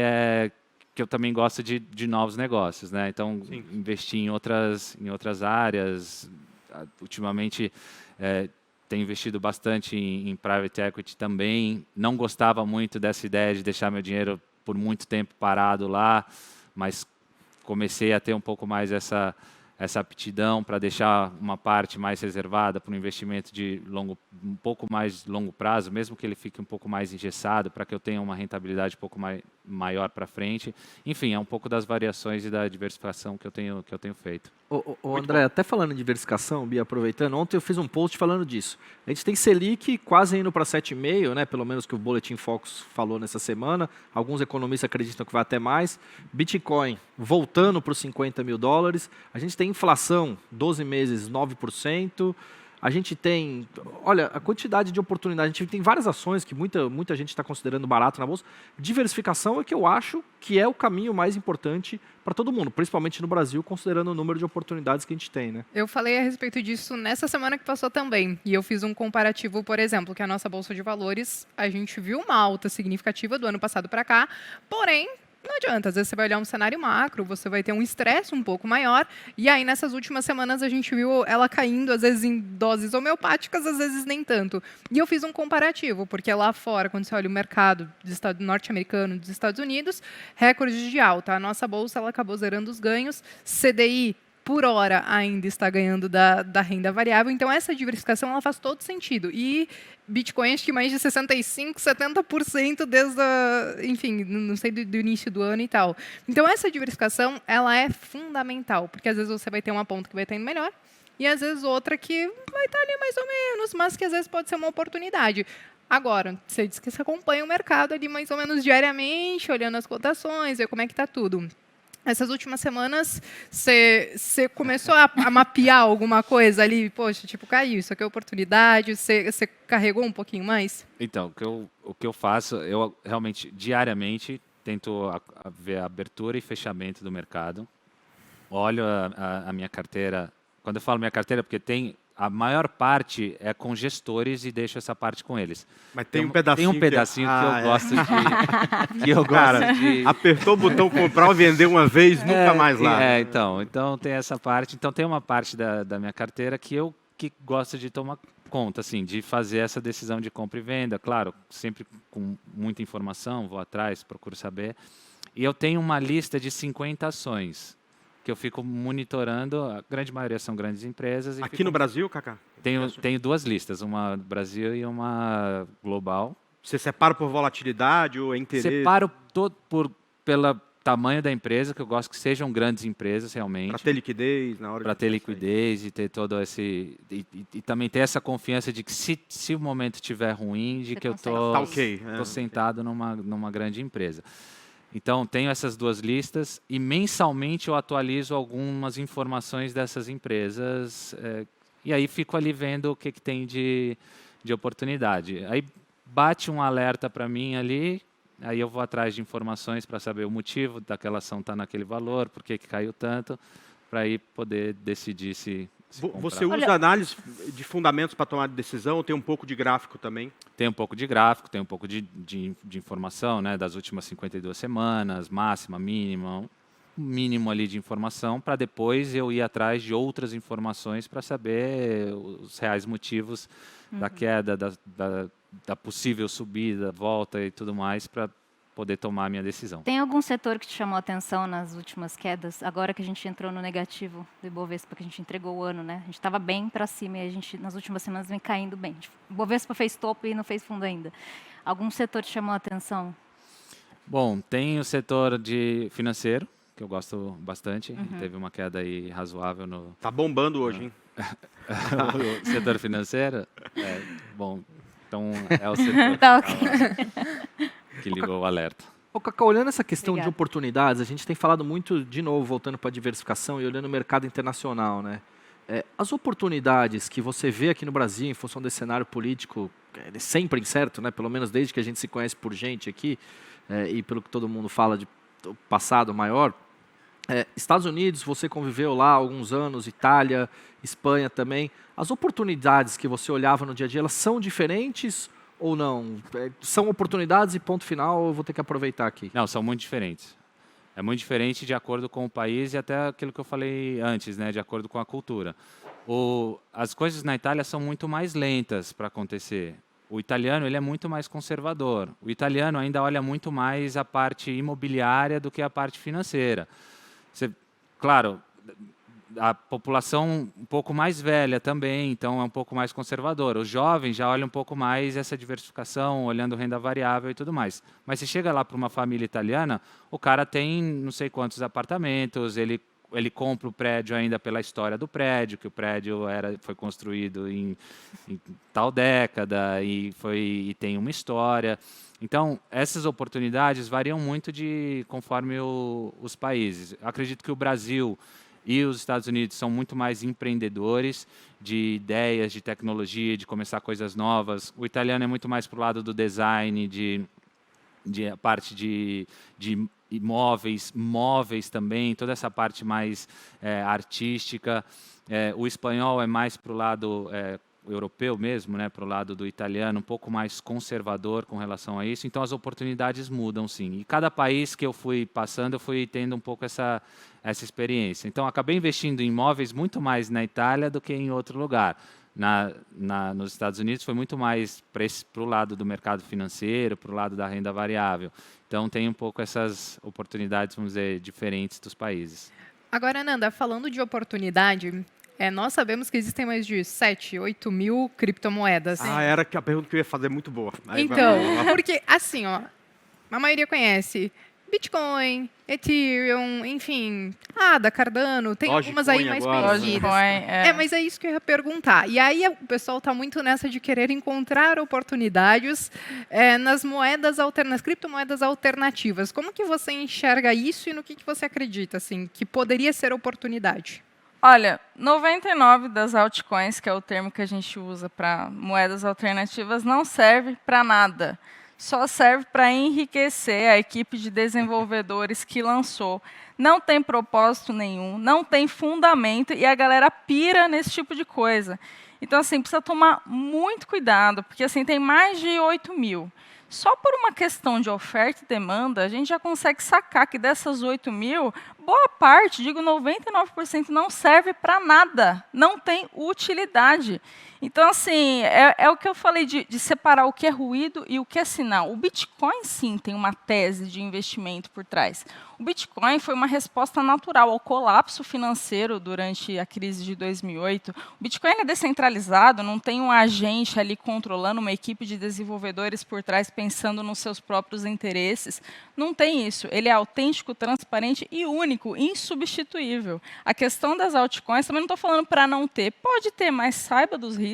eu também gosto de novos negócios, né? Então, investir em outras áreas. Ultimamente, tenho investido bastante em private equity também. Não gostava muito dessa ideia de deixar meu dinheiro por muito tempo parado lá, mas comecei a ter um pouco mais essa aptidão para deixar uma parte mais reservada para um investimento um pouco mais longo prazo, mesmo que ele fique um pouco mais engessado, para que eu tenha uma rentabilidade um pouco maior para frente. Enfim, é um pouco das variações e da diversificação que eu tenho feito. Ô André, até falando em diversificação, Bia, aproveitando, ontem eu fiz um post falando disso. A gente tem Selic quase indo para 7,5, né? Pelo menos que o Boletim Focus falou nessa semana. Alguns economistas acreditam que vai até mais. Bitcoin voltando para os $50 mil. A gente tem inflação, 12 meses, 9%. A gente tem, olha, a quantidade de oportunidades. A gente tem várias ações que muita gente está considerando barato na bolsa. Diversificação é que eu acho que é o caminho mais importante para todo mundo, principalmente no Brasil, considerando o número de oportunidades que a gente tem, né? Eu falei a respeito disso nessa semana que passou também. E eu fiz um comparativo, por exemplo, que a nossa Bolsa de Valores, a gente viu uma alta significativa do ano passado para cá, porém, não adianta, às vezes você vai olhar um cenário macro, você vai ter um estresse um pouco maior, e aí nessas últimas semanas a gente viu ela caindo, às vezes em doses homeopáticas, às vezes nem tanto. E eu fiz um comparativo, porque lá fora, quando você olha o mercado norte-americano, dos Estados Unidos, recordes de alta. A nossa bolsa ela acabou zerando os ganhos, CDI por hora ainda está ganhando da renda variável, então essa diversificação ela faz todo sentido. E Bitcoin acho que mais de 65%, 70% desde enfim, não sei do início do ano e tal. Então essa diversificação ela é fundamental, porque às vezes você vai ter uma ponta que vai estar indo melhor e às vezes outra que vai estar ali mais ou menos, mas que às vezes pode ser uma oportunidade. Agora, você diz que você acompanha o mercado ali mais ou menos diariamente, olhando as cotações, ver como é que está tudo. Essas últimas semanas, você começou a mapear alguma coisa ali? Poxa, tipo, caiu, isso aqui é oportunidade, você carregou um pouquinho mais? Então, o que eu faço, eu realmente, diariamente, tento ver a abertura e fechamento do mercado. Olho a minha carteira. Quando eu falo minha carteira, porque a maior parte é com gestores e deixo essa parte com eles. Mas tem um pedacinho, que eu gosto de... que eu Cara, gosto de... apertou o botão comprar ou vender uma vez, nunca mais lá. Então tem essa parte. Então tem uma parte da minha carteira que gosto de tomar conta, assim, de fazer essa decisão de compra e venda. Claro, sempre com muita informação, vou atrás, procuro saber. E eu tenho uma lista de 50 ações que eu fico monitorando. A grande maioria são grandes empresas. Aqui no Brasil, Cacá? Tenho duas listas, uma do Brasil e uma global. Você separa por volatilidade ou interesse? Separo pelo tamanho da empresa, que eu gosto que sejam grandes empresas realmente. Para ter liquidez na hora. Para ter liquidez e ter todo esse... E também ter essa confiança de que se o momento estiver ruim, de que eu estou sentado numa grande empresa. Então, tenho essas duas listas e mensalmente eu atualizo algumas informações dessas empresas e aí fico ali vendo o que tem de oportunidade. Aí bate um alerta para mim ali, aí eu vou atrás de informações para saber o motivo daquela ação estar naquele valor, por que caiu tanto, para aí poder decidir se você usa análise de fundamentos para tomar decisão ou tem um pouco de gráfico também? Tem um pouco de gráfico, tem um pouco de informação, né, das últimas 52 semanas, máxima, mínima, um mínimo ali de informação, para depois eu ir atrás de outras informações para saber os reais motivos da queda, da possível subida, volta e tudo mais, para poder tomar a minha decisão. Tem algum setor que te chamou a atenção nas últimas quedas? Agora que a gente entrou no negativo do Ibovespa, que a gente entregou o ano, né? A gente estava bem para cima e a gente, nas últimas semanas, vem caindo bem. O Ibovespa fez topo e não fez fundo ainda. Algum setor te chamou a atenção? Bom, tem o setor financeiro, que eu gosto bastante. Teve uma queda aí razoável no... Tá bombando hoje, hein? O setor financeiro? Bom, Então, é o setor Tá que, ok. que ligou o alerta. Ô, Cacá, olhando essa questão de Obrigada. oportunidades, a gente tem falado muito, de novo, voltando para a diversificação e olhando o mercado internacional, né? As oportunidades que você vê aqui no Brasil, em função desse cenário político, ele é sempre incerto, né? Pelo menos desde que a gente se conhece por gente aqui, e pelo que todo mundo fala de passado maior. Estados Unidos, você conviveu lá há alguns anos, Itália, Espanha também. As oportunidades que você olhava no dia a dia, elas são diferentes ou não? São oportunidades e ponto final, eu vou ter que aproveitar aqui. Não, são muito diferentes. É muito diferente de acordo com o país e até aquilo que eu falei antes, né, de acordo com a cultura. As coisas na Itália são muito mais lentas para acontecer. O italiano ele é muito mais conservador. O italiano ainda olha muito mais a parte imobiliária do que a parte financeira. Claro, a população um pouco mais velha também, então é um pouco mais conservadora. Os jovens já olham um pouco mais essa diversificação, olhando renda variável e tudo mais. Mas se chega lá para uma família italiana, o cara tem não sei quantos apartamentos, ele compra o prédio ainda pela história do prédio, que o prédio foi construído em tal década e tem uma história. Então, essas oportunidades variam muito conforme os países. Eu acredito que o Brasil e os Estados Unidos são muito mais empreendedores de ideias, de tecnologia, de começar coisas novas. O italiano é muito mais para o lado do design, de a parte de imóveis, móveis também, toda essa parte mais artística. O espanhol é mais para o lado europeu mesmo, né, para o lado do italiano, um pouco mais conservador com relação a isso. Então, as oportunidades mudam, sim. E cada país que eu fui passando, eu fui tendo um pouco essa experiência. Então, acabei investindo em imóveis muito mais na Itália do que em outro lugar. Nos Estados Unidos foi muito mais para o lado do mercado financeiro, para o lado da renda variável. Então, tem um pouco essas oportunidades, vamos dizer, diferentes dos países. Agora, Nanda, falando de oportunidade, nós sabemos que existem mais de 7, 8 mil criptomoedas. Era que a pergunta que eu ia fazer é muito boa. Então, porque assim, ó, a maioria conhece Bitcoin, Ethereum, enfim, ADA, Cardano, tem algumas aí mais conhecidas. Mas é isso que eu ia perguntar. E aí o pessoal está muito nessa de querer encontrar oportunidades nas criptomoedas alternativas. Como que você enxerga isso e no que você acredita, assim, que poderia ser oportunidade? Olha, 99 das altcoins, que é o termo que a gente usa para moedas alternativas, não serve para nada. Só serve para enriquecer a equipe de desenvolvedores que lançou. Não tem propósito nenhum, não tem fundamento e a galera pira nesse tipo de coisa. Então, assim, precisa tomar muito cuidado, porque assim, tem mais de 8 mil. Só por uma questão de oferta e demanda, a gente já consegue sacar que dessas 8 mil, boa parte, digo 99%, não serve para nada, não tem utilidade. Então, assim, é o que eu falei de separar o que é ruído e o que é sinal. O Bitcoin, sim, tem uma tese de investimento por trás. O Bitcoin foi uma resposta natural ao colapso financeiro durante a crise de 2008. O Bitcoin é descentralizado, não tem um agente ali controlando uma equipe de desenvolvedores por trás pensando nos seus próprios interesses. Não tem isso. Ele é autêntico, transparente e único, insubstituível. A questão das altcoins, também não estou falando para não ter. Pode ter, mas saiba dos riscos.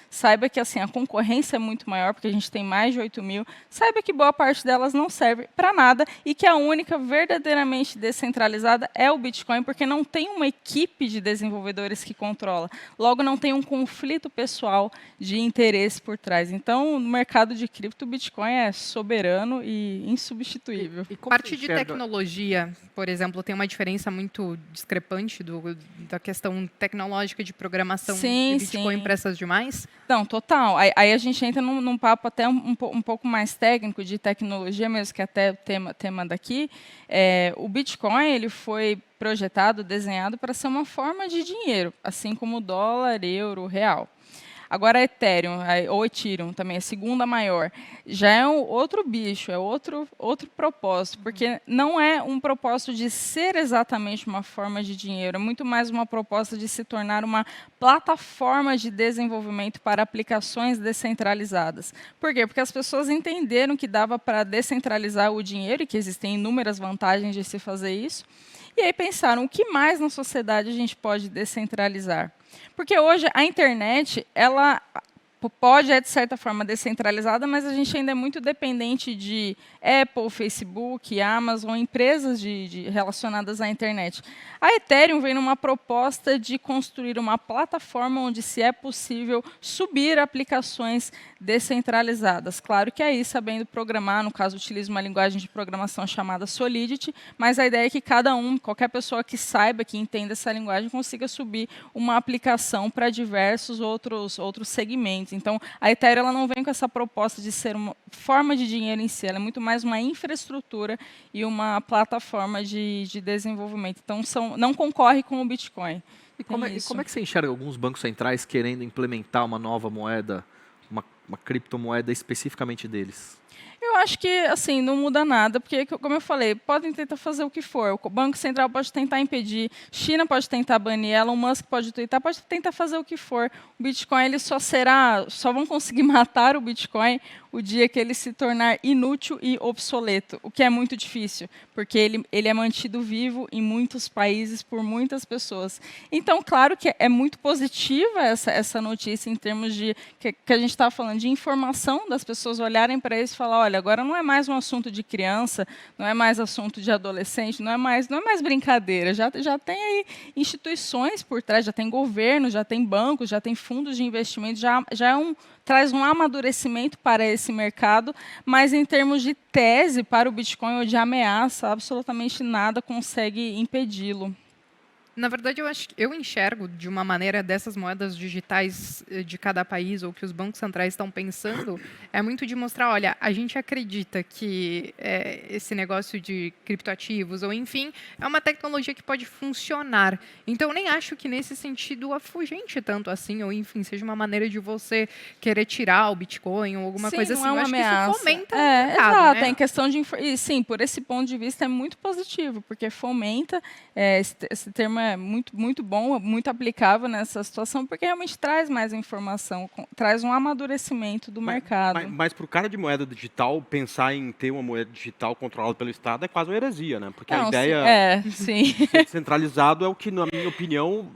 Saiba que assim, a concorrência é muito maior, porque a gente tem mais de 8 mil. Saiba que boa parte delas não serve para nada e que a única verdadeiramente descentralizada é o Bitcoin, porque não tem uma equipe de desenvolvedores que controla. Logo, não tem um conflito pessoal de interesse por trás. Então, no mercado de cripto, o Bitcoin é soberano e insubstituível. A parte de tecnologia, por exemplo, tem uma diferença muito discrepante da questão tecnológica de programação de Bitcoin para essas demais? Não, total. Aí a gente entra num papo até um pouco mais técnico de tecnologia mesmo, que é até o tema daqui. O Bitcoin ele foi projetado, desenhado para ser uma forma de dinheiro, assim como o dólar, euro, real. Agora, a Ethereum, ou Ethereum também, a segunda maior, já é outro bicho, é outro propósito, porque não é um propósito de ser exatamente uma forma de dinheiro, é muito mais uma proposta de se tornar uma plataforma de desenvolvimento para aplicações descentralizadas. Por quê? Porque as pessoas entenderam que dava para descentralizar o dinheiro e que existem inúmeras vantagens de se fazer isso, e aí pensaram, o que mais na sociedade a gente pode descentralizar? Porque hoje a internet, ela é de certa forma descentralizada, mas a gente ainda é muito dependente de Apple, Facebook, Amazon, empresas relacionadas à internet. A Ethereum vem numa proposta de construir uma plataforma onde, se é possível, subir aplicações descentralizadas. Claro que aí, sabendo programar, no caso, utiliza uma linguagem de programação chamada Solidity, mas a ideia é que qualquer pessoa que saiba, que entenda essa linguagem, consiga subir uma aplicação para diversos outros segmentos. Então, a Ethereum ela não vem com essa proposta de ser uma forma de dinheiro em si, ela é muito mais uma infraestrutura e uma plataforma de desenvolvimento. Então, não concorre com o Bitcoin. E como é que você enxerga alguns bancos centrais querendo implementar uma nova moeda, uma criptomoeda especificamente deles? Eu acho que, assim, não muda nada, porque, como eu falei, podem tentar fazer o que for. O Banco Central pode tentar impedir, China pode tentar banir, Elon Musk pode twittar, pode tentar fazer o que for. O Bitcoin ele só vão conseguir matar o Bitcoin o dia que ele se tornar inútil e obsoleto, o que é muito difícil, porque ele é mantido vivo em muitos países por muitas pessoas. Então, claro que é muito positiva essa notícia em termos de que a gente estava falando de informação, das pessoas olharem para isso e falar, olha, agora não é mais um assunto de criança, não é mais assunto de adolescente, não é mais brincadeira, já tem aí instituições por trás, já tem governo, já tem bancos, já tem fundos de investimento, traz um amadurecimento para esse mercado, mas em termos de tese para o Bitcoin ou de ameaça, absolutamente nada consegue impedi-lo. Na verdade, eu enxergo de uma maneira dessas moedas digitais de cada país ou que os bancos centrais estão pensando, é muito de mostrar, olha, a gente acredita que esse negócio de criptoativos ou enfim, é uma tecnologia que pode funcionar. Então, eu nem acho que nesse sentido afugente tanto assim, ou enfim, seja uma maneira de você querer tirar o Bitcoin ou alguma coisa assim. Não é uma eu acho ameaça. Que isso fomenta o mercado, exato, né? em questão de... E, sim, por esse ponto de vista é muito positivo, porque fomenta, esse termo é muito bom, muito aplicável nessa situação, porque realmente traz mais informação, traz um amadurecimento do mercado. Mas para o cara de moeda digital, pensar em ter uma moeda digital controlada pelo Estado é quase uma heresia, né? Porque a ideia sim. ser centralizado é o que, na minha opinião,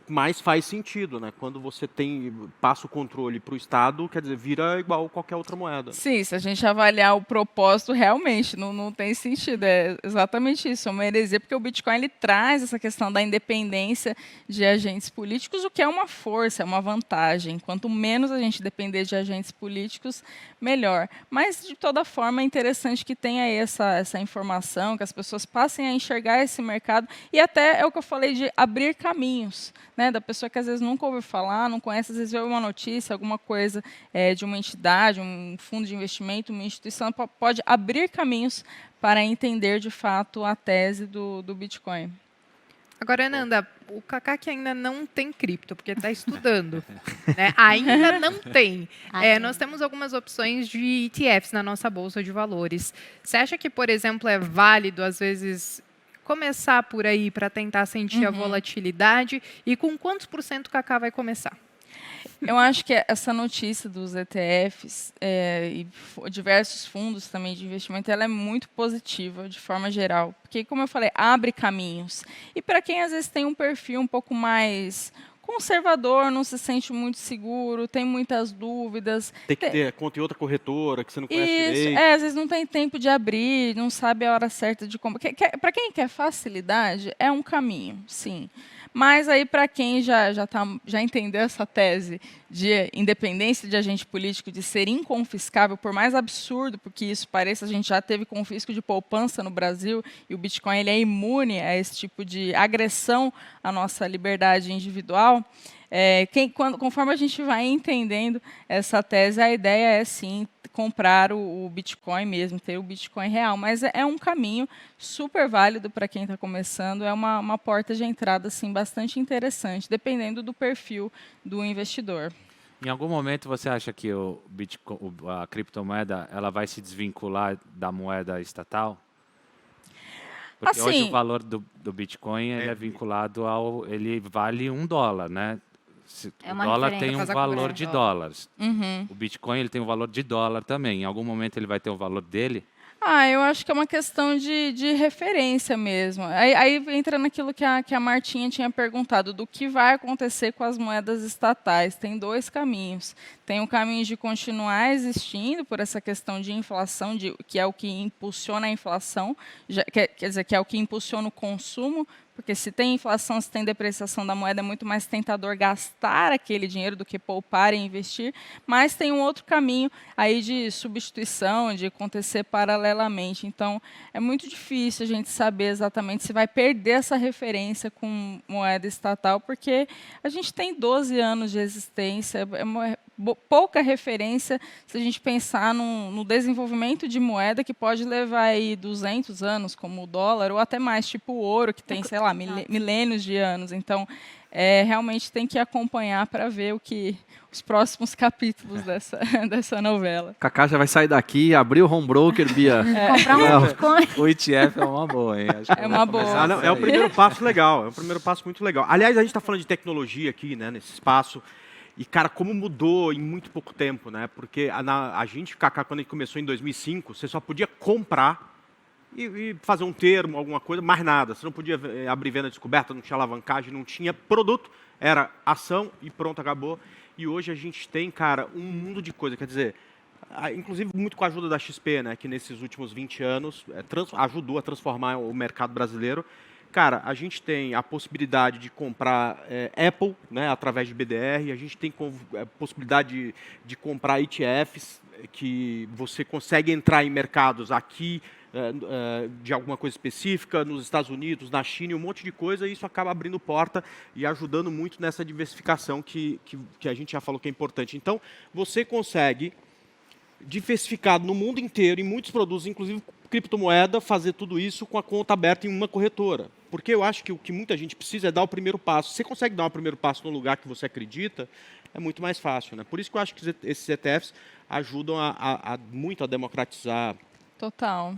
mais faz sentido, né? Quando você passa o controle para o Estado, quer dizer, vira igual qualquer outra moeda. Sim, se a gente avaliar o propósito, realmente não tem sentido. É exatamente isso, é uma heresia, porque o Bitcoin ele traz essa questão da independência de agentes políticos, o que é uma força, é uma vantagem. Quanto menos a gente depender de agentes políticos, melhor. Mas, de toda forma, é interessante que tenha aí essa informação, que as pessoas passem a enxergar esse mercado, e até é o que eu falei de abrir caminhos, né, da pessoa que às vezes nunca ouviu falar, não conhece, às vezes vê uma notícia, alguma coisa de uma entidade, um fundo de investimento, uma instituição, pode abrir caminhos para entender, de fato, a tese do Bitcoin. Agora, Ananda, o Kaká que ainda não tem cripto, porque está estudando. Né? Ainda não tem. Nós temos algumas opções de ETFs na nossa bolsa de valores. Você acha que, por exemplo, é válido, às vezes, começar por aí para tentar sentir a volatilidade? E com quantos % o Kaká vai começar? Eu acho que essa notícia dos ETFs e diversos fundos também de investimento, ela é muito positiva de forma geral, porque, como eu falei, abre caminhos. E para quem às vezes tem um perfil um pouco mais conservador, não se sente muito seguro, tem muitas dúvidas. Tem que ter conta em outra corretora que você não conhece direito. Às vezes não tem tempo de abrir, não sabe a hora certa de como. Para quem quer facilidade, é um caminho, sim. Mas aí, para quem já entendeu essa tese de independência de agente político, de ser inconfiscável, por mais absurdo porque isso pareça, a gente já teve confisco de poupança no Brasil e o Bitcoin ele é imune a esse tipo de agressão à nossa liberdade individual. Conforme a gente vai entendendo essa tese, a ideia é, sim, comprar o Bitcoin mesmo, ter o Bitcoin real. Mas é um caminho super válido para quem está começando, é uma porta de entrada assim, bastante interessante, dependendo do perfil do investidor. Em algum momento você acha que o Bitcoin, a criptomoeda ela vai se desvincular da moeda estatal? Porque assim, hoje o valor do Bitcoin ele é vinculado ele vale $1, né? O dólar tem um valor de dólares. O Bitcoin ele tem um valor de dólar também. Em algum momento ele vai ter o valor dele? Eu acho que é uma questão de referência mesmo. Aí entra naquilo que a Martinha tinha perguntado, do que vai acontecer com as moedas estatais. Tem 2 caminhos. Tem o caminho de continuar existindo por essa questão de inflação, que é o que impulsiona a inflação, quer dizer, que é o que impulsiona o consumo, porque se tem inflação, se tem depreciação da moeda, é muito mais tentador gastar aquele dinheiro do que poupar e investir. Mas tem um outro caminho aí de substituição, de acontecer paralelamente. Então, é muito difícil a gente saber exatamente se vai perder essa referência com moeda estatal, porque a gente tem 12 anos de existência, pouca referência se a gente pensar no desenvolvimento de moeda que pode levar aí 200 anos, como o dólar, ou até mais, tipo o ouro, que tem, sei lá, milênios de anos. Então, realmente tem que acompanhar para ver os próximos capítulos dessa novela. Kaká já vai sair daqui, abrir o home broker, Bia. Comprar um Bitcoin. O ETF é uma boa, hein? Acho que É uma boa. É o primeiro passo legal, é o primeiro passo muito legal. Aliás, a gente está falando de tecnologia aqui, né, nesse espaço. E, cara, como mudou em muito pouco tempo, né? Porque a gente, Kaká, quando a gente começou em 2005, você só podia comprar e fazer um termo, alguma coisa, mais nada. Você não podia abrir venda descoberta, não tinha alavancagem, não tinha produto. Era ação e pronto, acabou. E hoje a gente tem, cara, um mundo de coisa. Quer dizer, inclusive muito com a ajuda da XP, né? Que nesses últimos 20 anos ajudou a transformar o mercado brasileiro. Cara, a gente tem a possibilidade de comprar Apple, né, através de BDR, a gente tem a possibilidade de comprar ETFs, que você consegue entrar em mercados aqui de alguma coisa específica, nos Estados Unidos, na China, um monte de coisa, e isso acaba abrindo porta e ajudando muito nessa diversificação que a gente já falou que é importante. Então, você consegue, diversificado no mundo inteiro, em muitos produtos, inclusive criptomoeda, fazer tudo isso com a conta aberta em uma corretora. Porque eu acho que o que muita gente precisa é dar o primeiro passo. Se você consegue dar o primeiro passo no lugar que você acredita, é muito mais fácil, né? Por isso que eu acho que esses ETFs ajudam muito a democratizar Total.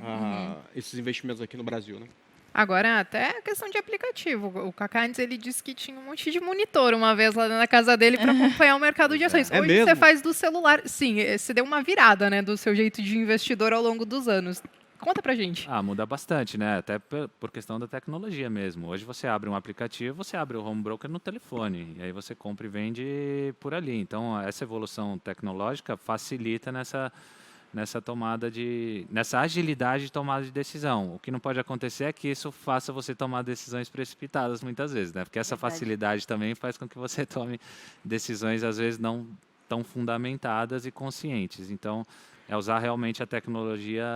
esses investimentos aqui no Brasil, né? Agora, até a questão de aplicativo. O Kaká antes ele disse que tinha um monte de monitor uma vez lá na casa dele para acompanhar o mercado de ações. É Hoje mesmo? você faz do celular. Sim, você deu uma virada, né, do seu jeito de investidor ao longo dos anos. Conta pra gente. Muda bastante, né? Até por questão da tecnologia mesmo. Hoje você abre um aplicativo, você abre o home broker no telefone, e aí você compra e vende por ali. Então, essa evolução tecnológica facilita nessa agilidade de tomada de decisão. O que não pode acontecer é que isso faça você tomar decisões precipitadas muitas vezes, né? Porque essa facilidade também faz com que você tome decisões às vezes não tão fundamentadas e conscientes. Então, é usar realmente a tecnologia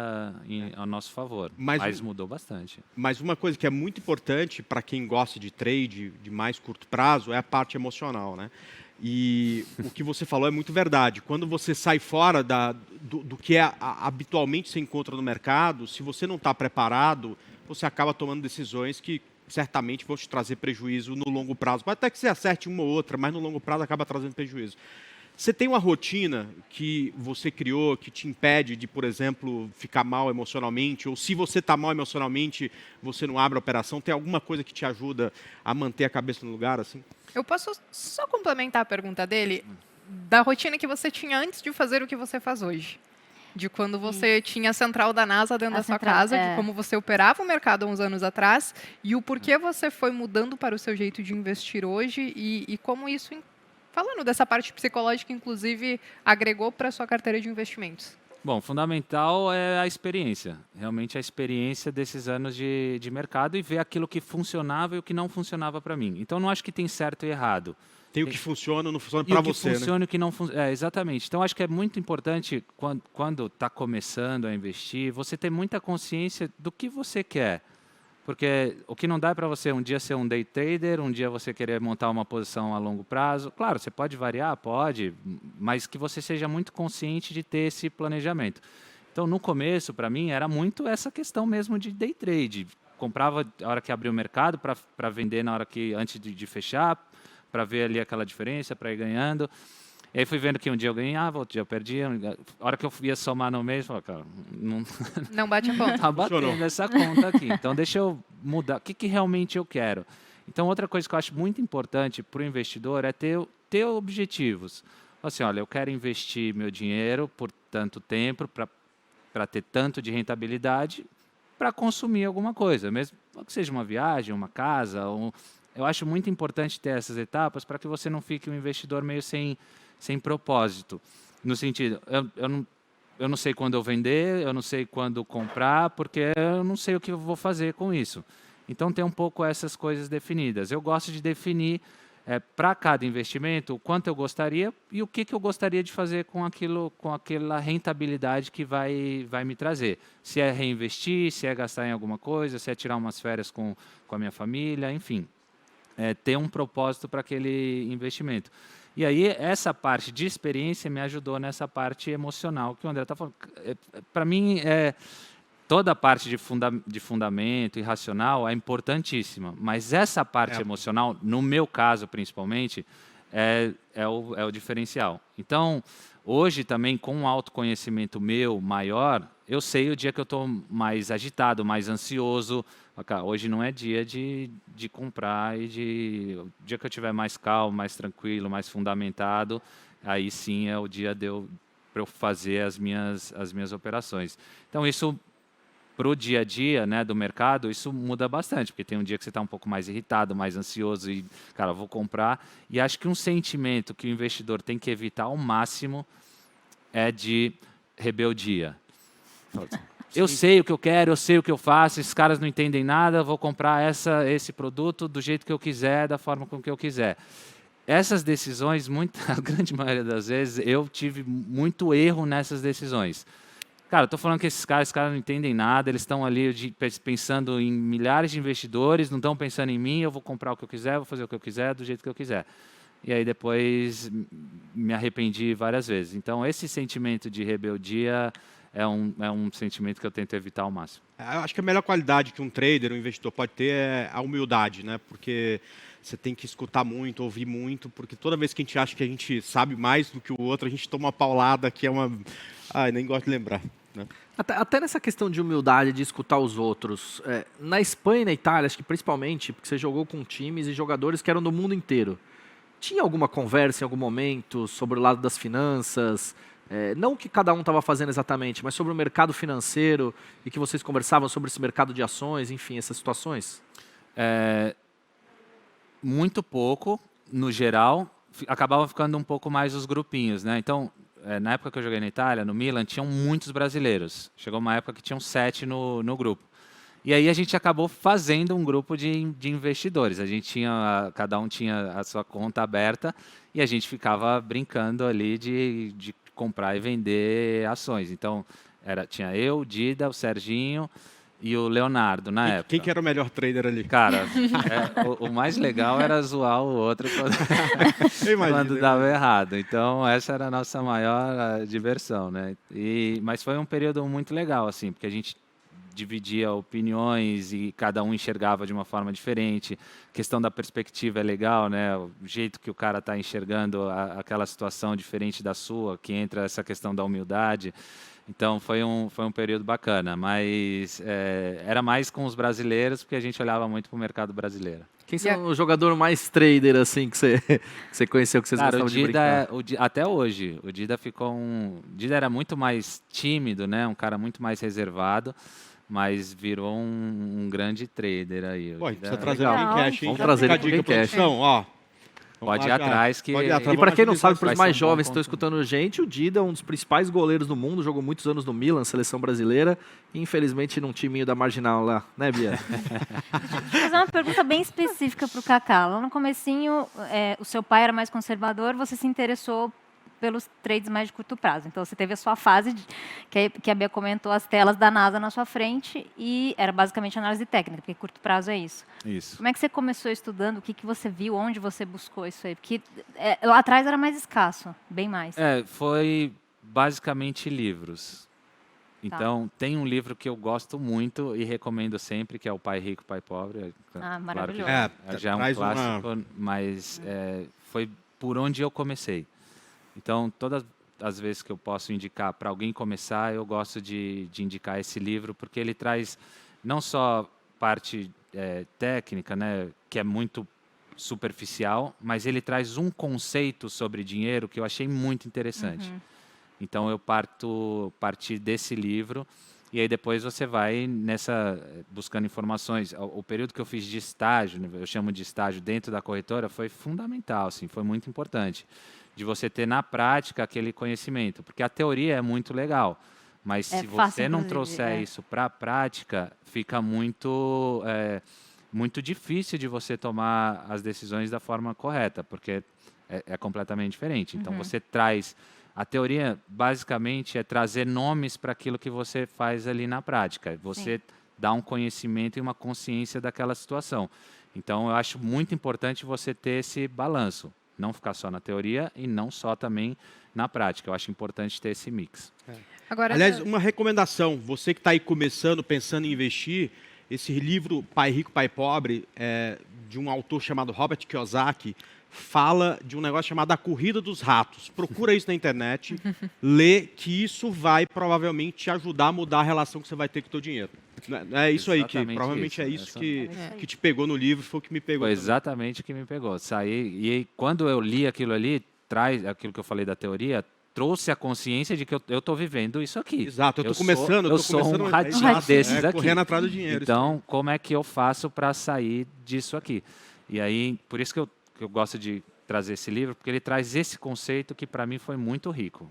a nosso favor. Mas mudou bastante. Mas uma coisa que é muito importante para quem gosta de trade de mais curto prazo é a parte emocional, né? E o que você falou é muito verdade. Quando você sai fora do que habitualmente se encontra no mercado, se você não está preparado, você acaba tomando decisões que certamente vão te trazer prejuízo no longo prazo. Pode até que você acerte uma ou outra, mas no longo prazo acaba trazendo prejuízo. Você tem uma rotina que você criou que te impede de, por exemplo, ficar mal emocionalmente? Ou se você está mal emocionalmente, você não abre a operação? Tem alguma coisa que te ajuda a manter a cabeça no lugar, assim? Eu posso só complementar a pergunta dele da rotina que você tinha antes de fazer o que você faz hoje. De quando você tinha a central da NASA dentro da sua casa, de como você operava o mercado há uns anos atrás e o porquê você foi mudando para o seu jeito de investir hoje e como isso, falando dessa parte psicológica, inclusive, agregou para a sua carteira de investimentos. Bom, fundamental é a experiência. Realmente a experiência desses anos de mercado e ver aquilo que funcionava e o que não funcionava para mim. Então, não acho que tem certo e errado. Tem o que funciona e não funciona para você, né? Funciona e o que não funciona. Exatamente. Então, acho que é muito importante, quando está começando a investir, você ter muita consciência do que você quer. Porque o que não dá para você um dia ser um day trader, um dia você querer montar uma posição a longo prazo. Claro, você pode variar, pode, mas que você seja muito consciente de ter esse planejamento. Então, no começo, para mim, era muito essa questão mesmo de day trade. Comprava a hora que abria o mercado para vender na hora que antes de fechar, para ver ali aquela diferença, para ir ganhando. E aí fui vendo que um dia eu ganhava, outro dia eu perdia. A hora que eu ia somar no mês, eu falei, cara, não bate a conta. Está batendo essa conta aqui. Então, deixa eu mudar. O que realmente eu quero? Então, outra coisa que eu acho muito importante para o investidor é ter objetivos. Assim, olha, eu quero investir meu dinheiro por tanto tempo para para ter tanto de rentabilidade para consumir alguma coisa, mesmo que seja uma viagem, uma casa. Eu acho muito importante ter essas etapas para que você não fique um investidor meio sem propósito. No sentido, eu não sei quando eu vender, eu não sei quando comprar, porque eu não sei o que eu vou fazer com isso. Então, tem um pouco essas coisas definidas. Eu gosto de definir para cada investimento o quanto eu gostaria e o que eu gostaria de fazer com aquilo, com aquela rentabilidade que vai me trazer. Se é reinvestir, se é gastar em alguma coisa, se é tirar umas férias com a minha família, enfim. Ter um propósito para aquele investimento. E aí, essa parte de experiência me ajudou nessa parte emocional que o André está falando. Para mim, toda a parte de fundamento e racional é importantíssima, mas essa parte emocional, no meu caso principalmente, é o diferencial. Então, hoje também, com um autoconhecimento meu maior, eu sei o dia que eu estou mais agitado, mais ansioso. Hoje não é dia de comprar, o dia que eu estiver mais calmo, mais tranquilo, mais fundamentado, aí sim é o dia para eu fazer as minhas operações. Então, isso para o dia a dia, né, do mercado, isso muda bastante, porque tem um dia que você está um pouco mais irritado, mais ansioso e, cara, vou comprar. E acho que um sentimento que o investidor tem que evitar ao máximo é de rebeldia. Eu sei o que eu quero, eu sei o que eu faço, esses caras não entendem nada, vou comprar esse produto do jeito que eu quiser, da forma com que eu quiser. Essas decisões, a grande maioria das vezes, eu tive muito erro nessas decisões. Cara, eu estou falando que esses caras não entendem nada, eles estão ali pensando em milhares de investidores, não estão pensando em mim, eu vou comprar o que eu quiser, vou fazer o que eu quiser, do jeito que eu quiser. E aí depois me arrependi várias vezes. Então, esse sentimento de rebeldia é um sentimento que eu tento evitar ao máximo. Eu acho que a melhor qualidade que um trader, um investidor pode ter é a humildade, né? Porque você tem que escutar muito, ouvir muito, porque toda vez que a gente acha que a gente sabe mais do que o outro, a gente toma uma paulada que é uma... Ai, nem gosto de lembrar. Né? Até nessa questão de humildade, de escutar os outros. Na Espanha e na Itália, acho que principalmente, porque você jogou com times e jogadores que eram do mundo inteiro. Tinha alguma conversa em algum momento sobre o lado das finanças? Não o que cada um estava fazendo exatamente, mas sobre o mercado financeiro e que vocês conversavam sobre esse mercado de ações, enfim, essas situações? Muito pouco, no geral. Acabava ficando um pouco mais os grupinhos, né? Então, na época que eu joguei na Itália, no Milan, tinham muitos brasileiros. Chegou uma época que tinham 7 no grupo. E aí a gente acabou fazendo um grupo de investidores. Cada um tinha a sua conta aberta e a gente ficava brincando ali de comprar e vender ações. Então, tinha eu, o Dida, o Serginho e o Leonardo na época. Quem que era o melhor trader ali? Cara, o mais legal era zoar o outro quando dava errado. Então, essa era a nossa maior diversão, né? Mas foi um período muito legal, assim, porque a gente dividia opiniões e cada um enxergava de uma forma diferente. A questão da perspectiva é legal, né? O jeito que o cara está enxergando aquela situação diferente da sua, que entra essa questão da humildade. Então, foi um período bacana, mas era mais com os brasileiros, porque a gente olhava muito para o mercado brasileiro. Quem são o jogador mais trader, assim, que você conheceu, que vocês gostavam de brincar? Até hoje, o Dida o Dida era muito mais tímido, né? Um cara muito mais reservado, mas virou um grande trader aí. Precisa trazer o Gamecast, hein? Vamos trazer ele pro Gamecast. Ó. Pode ir atrás que... E para quem não sabe, para os mais jovens que estão escutando a gente, o Dida é um dos principais goleiros do mundo, jogou muitos anos no Milan, seleção brasileira, e infelizmente num timinho da Marginal lá, né, Bia? Vou fazer uma pergunta bem específica para o Kaká. Lá no comecinho, o seu pai era mais conservador, você se interessou pelos trades mais de curto prazo. Então, você teve a sua fase, que a Bia comentou, as telas da NASA na sua frente, e era basicamente análise técnica, porque curto prazo é isso. Isso. Como é que você começou estudando? O que você viu? Onde você buscou isso aí? Porque lá atrás era mais escasso, bem mais. Foi basicamente livros. Então, tem um livro que eu gosto muito e recomendo sempre, que é O Pai Rico, Pai Pobre. Maravilhoso. Claro que já é um clássico, mas foi por onde eu comecei. Então, todas as vezes que eu posso indicar para alguém começar, eu gosto de indicar esse livro, porque ele traz não só parte técnica, né, que é muito superficial, mas ele traz um conceito sobre dinheiro que eu achei muito interessante. Então eu parti desse livro e aí depois você vai buscando informações. O período que eu fiz de estágio, eu chamo de estágio dentro da corretora, foi fundamental, assim, foi muito importante. De você ter na prática aquele conhecimento, porque a teoria é muito legal, mas se você não trouxer isso para a prática, fica muito difícil de você tomar as decisões da forma correta, porque é completamente diferente. Então você traz a teoria, basicamente, é trazer nomes para aquilo que você faz ali na prática. Você dá um conhecimento e uma consciência daquela situação. Então, eu acho muito importante você ter esse balanço. Não ficar só na teoria e não só também na prática. Eu acho importante ter esse mix. Agora, Aliás, uma recomendação. Você que está aí começando, pensando em investir, esse livro Pai Rico, Pai Pobre, de um autor chamado Robert Kiyosaki, fala de um negócio chamado A Corrida dos Ratos. Procura isso na internet, lê, que isso vai provavelmente te ajudar a mudar a relação que você vai ter com o seu dinheiro. É isso aí, que provavelmente é isso que te pegou no livro, foi o que me pegou. Foi exatamente o que me pegou. E aí, quando eu li aquilo ali, traz aquilo que eu falei da teoria, trouxe a consciência de que eu estou vivendo isso aqui. Exato, eu sou um ratinho desses aqui. Correndo atrás do dinheiro. Então, como é que eu faço para sair disso aqui? E aí, por isso que eu gosto de trazer esse livro, porque ele traz esse conceito que para mim foi muito rico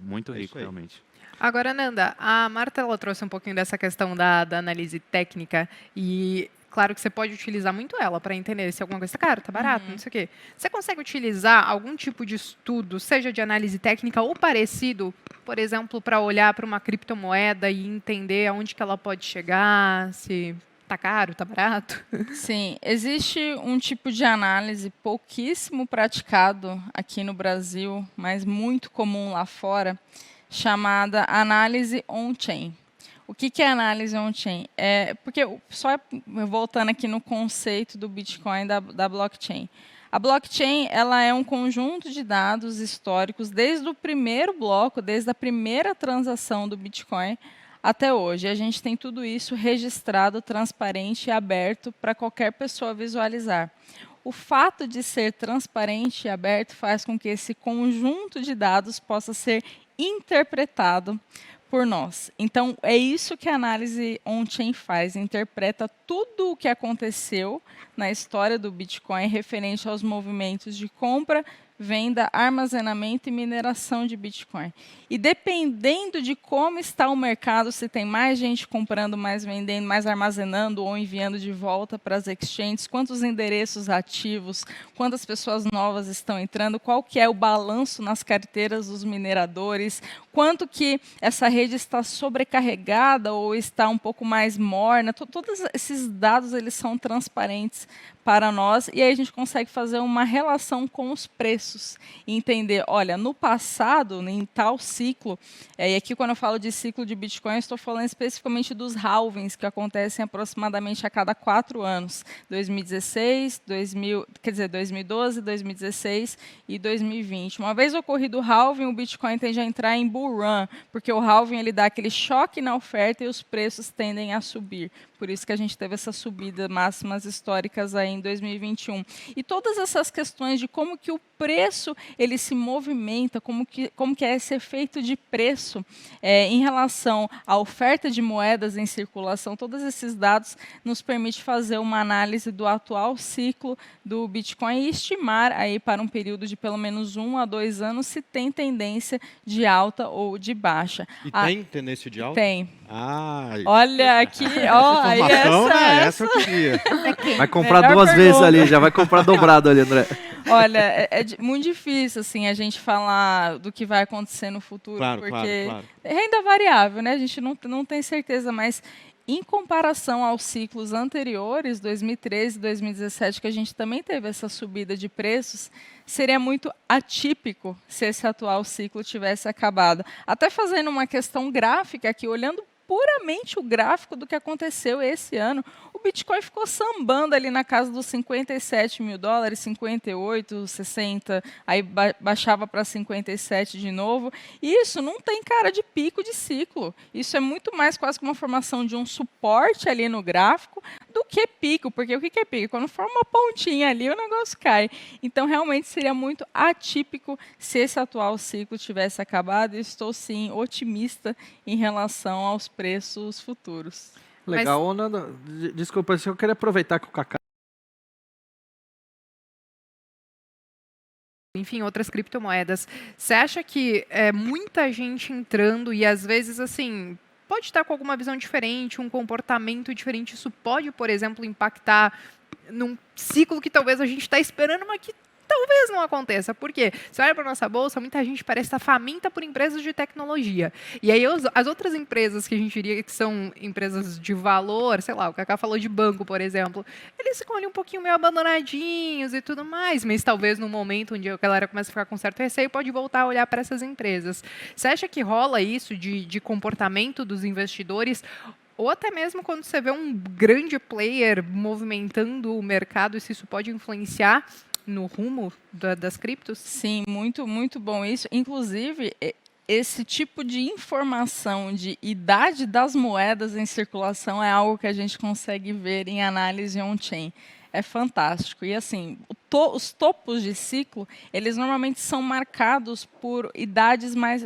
realmente. Agora, Nanda, a Marta ela trouxe um pouquinho dessa questão da análise técnica e claro que você pode utilizar muito ela para entender se alguma coisa está caro, está barato, não sei o quê. Você consegue utilizar algum tipo de estudo, seja de análise técnica ou parecido, por exemplo, para olhar para uma criptomoeda e entender aonde que ela pode chegar, se está caro, está barato? Sim, existe um tipo de análise pouquíssimo praticado aqui no Brasil, mas muito comum lá fora, chamada análise on-chain. O que é análise on-chain? Porque, só voltando aqui no conceito do Bitcoin, da blockchain. A blockchain ela é um conjunto de dados históricos desde o primeiro bloco, desde a primeira transação do Bitcoin até hoje. A gente tem tudo isso registrado, transparente e aberto para qualquer pessoa visualizar. O fato de ser transparente e aberto faz com que esse conjunto de dados possa ser interpretado por nós. Então, é isso que a análise on-chain faz, interpreta tudo o que aconteceu na história do Bitcoin referente aos movimentos de compra, venda, armazenamento e mineração de Bitcoin. E dependendo de como está o mercado, se tem mais gente comprando, mais vendendo, mais armazenando ou enviando de volta para as exchanges, quantos endereços ativos, quantas pessoas novas estão entrando, qual que é o balanço nas carteiras dos mineradores, quanto que essa rede está sobrecarregada ou está um pouco mais morna. Todos esses dados eles são transparentes para nós e aí a gente consegue fazer uma relação com os preços e entender, olha, no passado, em tal ciclo, e aqui quando eu falo de ciclo de Bitcoin, estou falando especificamente dos halvings, que acontecem aproximadamente a cada 4 anos, 2016, 2012, 2016 e 2020. Uma vez ocorrido o halving, o Bitcoin tende a entrar em bull run, porque o halving ele dá aquele choque na oferta e os preços tendem a subir. Por isso que a gente teve essa subida máximas históricas aí em 2021. E todas essas questões de como que o preço ele se movimenta, como que é esse efeito de preço em relação à oferta de moedas em circulação, todos esses dados nos permitem fazer uma análise do atual ciclo do Bitcoin e estimar aí para um período de pelo menos 1 a 2 anos se tem tendência de alta ou de baixa. E tem tendência de alta? Tem. Olha aqui, ó, aí essa eu queria. Vai comprar duas vezes ali, já vai comprar dobrado ali, André. Olha, é muito difícil assim, a gente falar do que vai acontecer no futuro, porque é renda variável, né? A gente não tem certeza, mas em comparação aos ciclos anteriores, 2013 e 2017, que a gente também teve essa subida de preços, seria muito atípico se esse atual ciclo tivesse acabado. Até fazendo uma questão gráfica aqui, olhando puramente o gráfico do que aconteceu esse ano, o o Bitcoin ficou sambando ali na casa dos 57 mil dólares, 58, 60, aí baixava para 57 de novo. E isso não tem cara de pico de ciclo. Isso é muito mais quase que uma formação de um suporte ali no gráfico do que pico, porque o que é pico? Quando forma uma pontinha ali, o negócio cai. Então, realmente, seria muito atípico se esse atual ciclo tivesse acabado. E estou, sim, otimista em relação aos preços futuros. Legal, Ô, Nanda, desculpa, eu queria aproveitar que o Kaká enfim, outras criptomoedas. Você acha que muita gente entrando e às vezes assim pode estar com alguma visão diferente, um comportamento diferente, isso pode, por exemplo, impactar num ciclo que talvez a gente está esperando, mas que talvez não aconteça. Por quê? Você olha para a nossa bolsa, muita gente parece estar faminta por empresas de tecnologia. E aí as outras empresas que a gente diria que são empresas de valor, sei lá, o Kaká falou de banco, por exemplo, eles ficam ali um pouquinho meio abandonadinhos e tudo mais, mas talvez no momento onde a galera começa a ficar com certo receio, pode voltar a olhar para essas empresas. Você acha que rola isso de comportamento dos investidores? Ou até mesmo quando você vê um grande player movimentando o mercado, se isso pode influenciar no rumo das criptos? Sim, muito, muito bom isso. Inclusive, esse tipo de informação de idade das moedas em circulação é algo que a gente consegue ver em análise on-chain. É fantástico. E assim, os topos de ciclo, eles normalmente são marcados por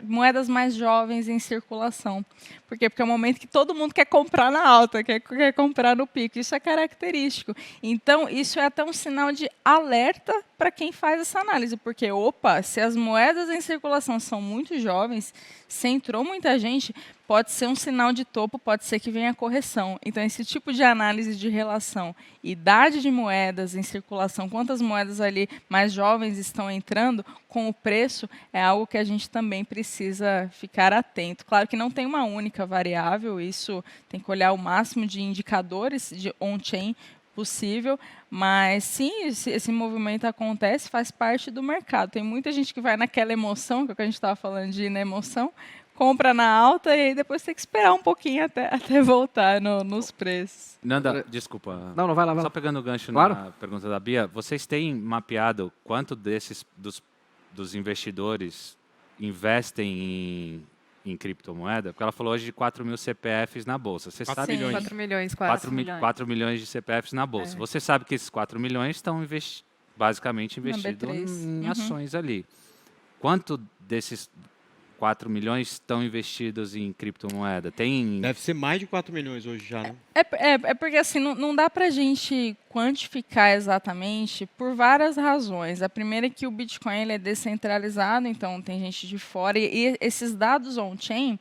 moedas mais jovens em circulação. Por quê? Porque é o momento que todo mundo quer comprar na alta, quer comprar no pico. Isso é característico. Então, isso é até um sinal de alerta para quem faz essa análise. Porque, opa, se as moedas em circulação são muito jovens, se entrou muita gente, pode ser um sinal de topo, pode ser que venha a correção. Então, esse tipo de análise de relação, idade de moedas em circulação, quantas moedas ali mais jovens estão entrando com o preço, é algo que a gente também precisa ficar atento. Claro que não tem uma única variável, isso tem que olhar o máximo de indicadores de on-chain possível, mas sim, esse movimento acontece, faz parte do mercado. Tem muita gente que vai naquela emoção, que é o que a gente estava falando de ir na emoção, compra na alta e aí depois tem que esperar um pouquinho até voltar nos preços. Nanda, desculpa. Não, vai lá. Só pegando o gancho Claro. na pergunta da Bia, vocês têm mapeado quanto dos investidores investem em criptomoeda? Porque ela falou hoje de 4 mil CPFs na Bolsa. Você sabe 4 milhões quase. 4 milhões de CPFs na Bolsa. Você sabe que esses 4 milhões estão basicamente investidos em ações ali. Quanto desses 4 milhões estão investidos em criptomoeda? Deve ser mais de 4 milhões hoje já, né? É porque assim, não dá para a gente quantificar exatamente por várias razões. A primeira é que o Bitcoin ele é descentralizado, então tem gente de fora. E esses dados on-chain,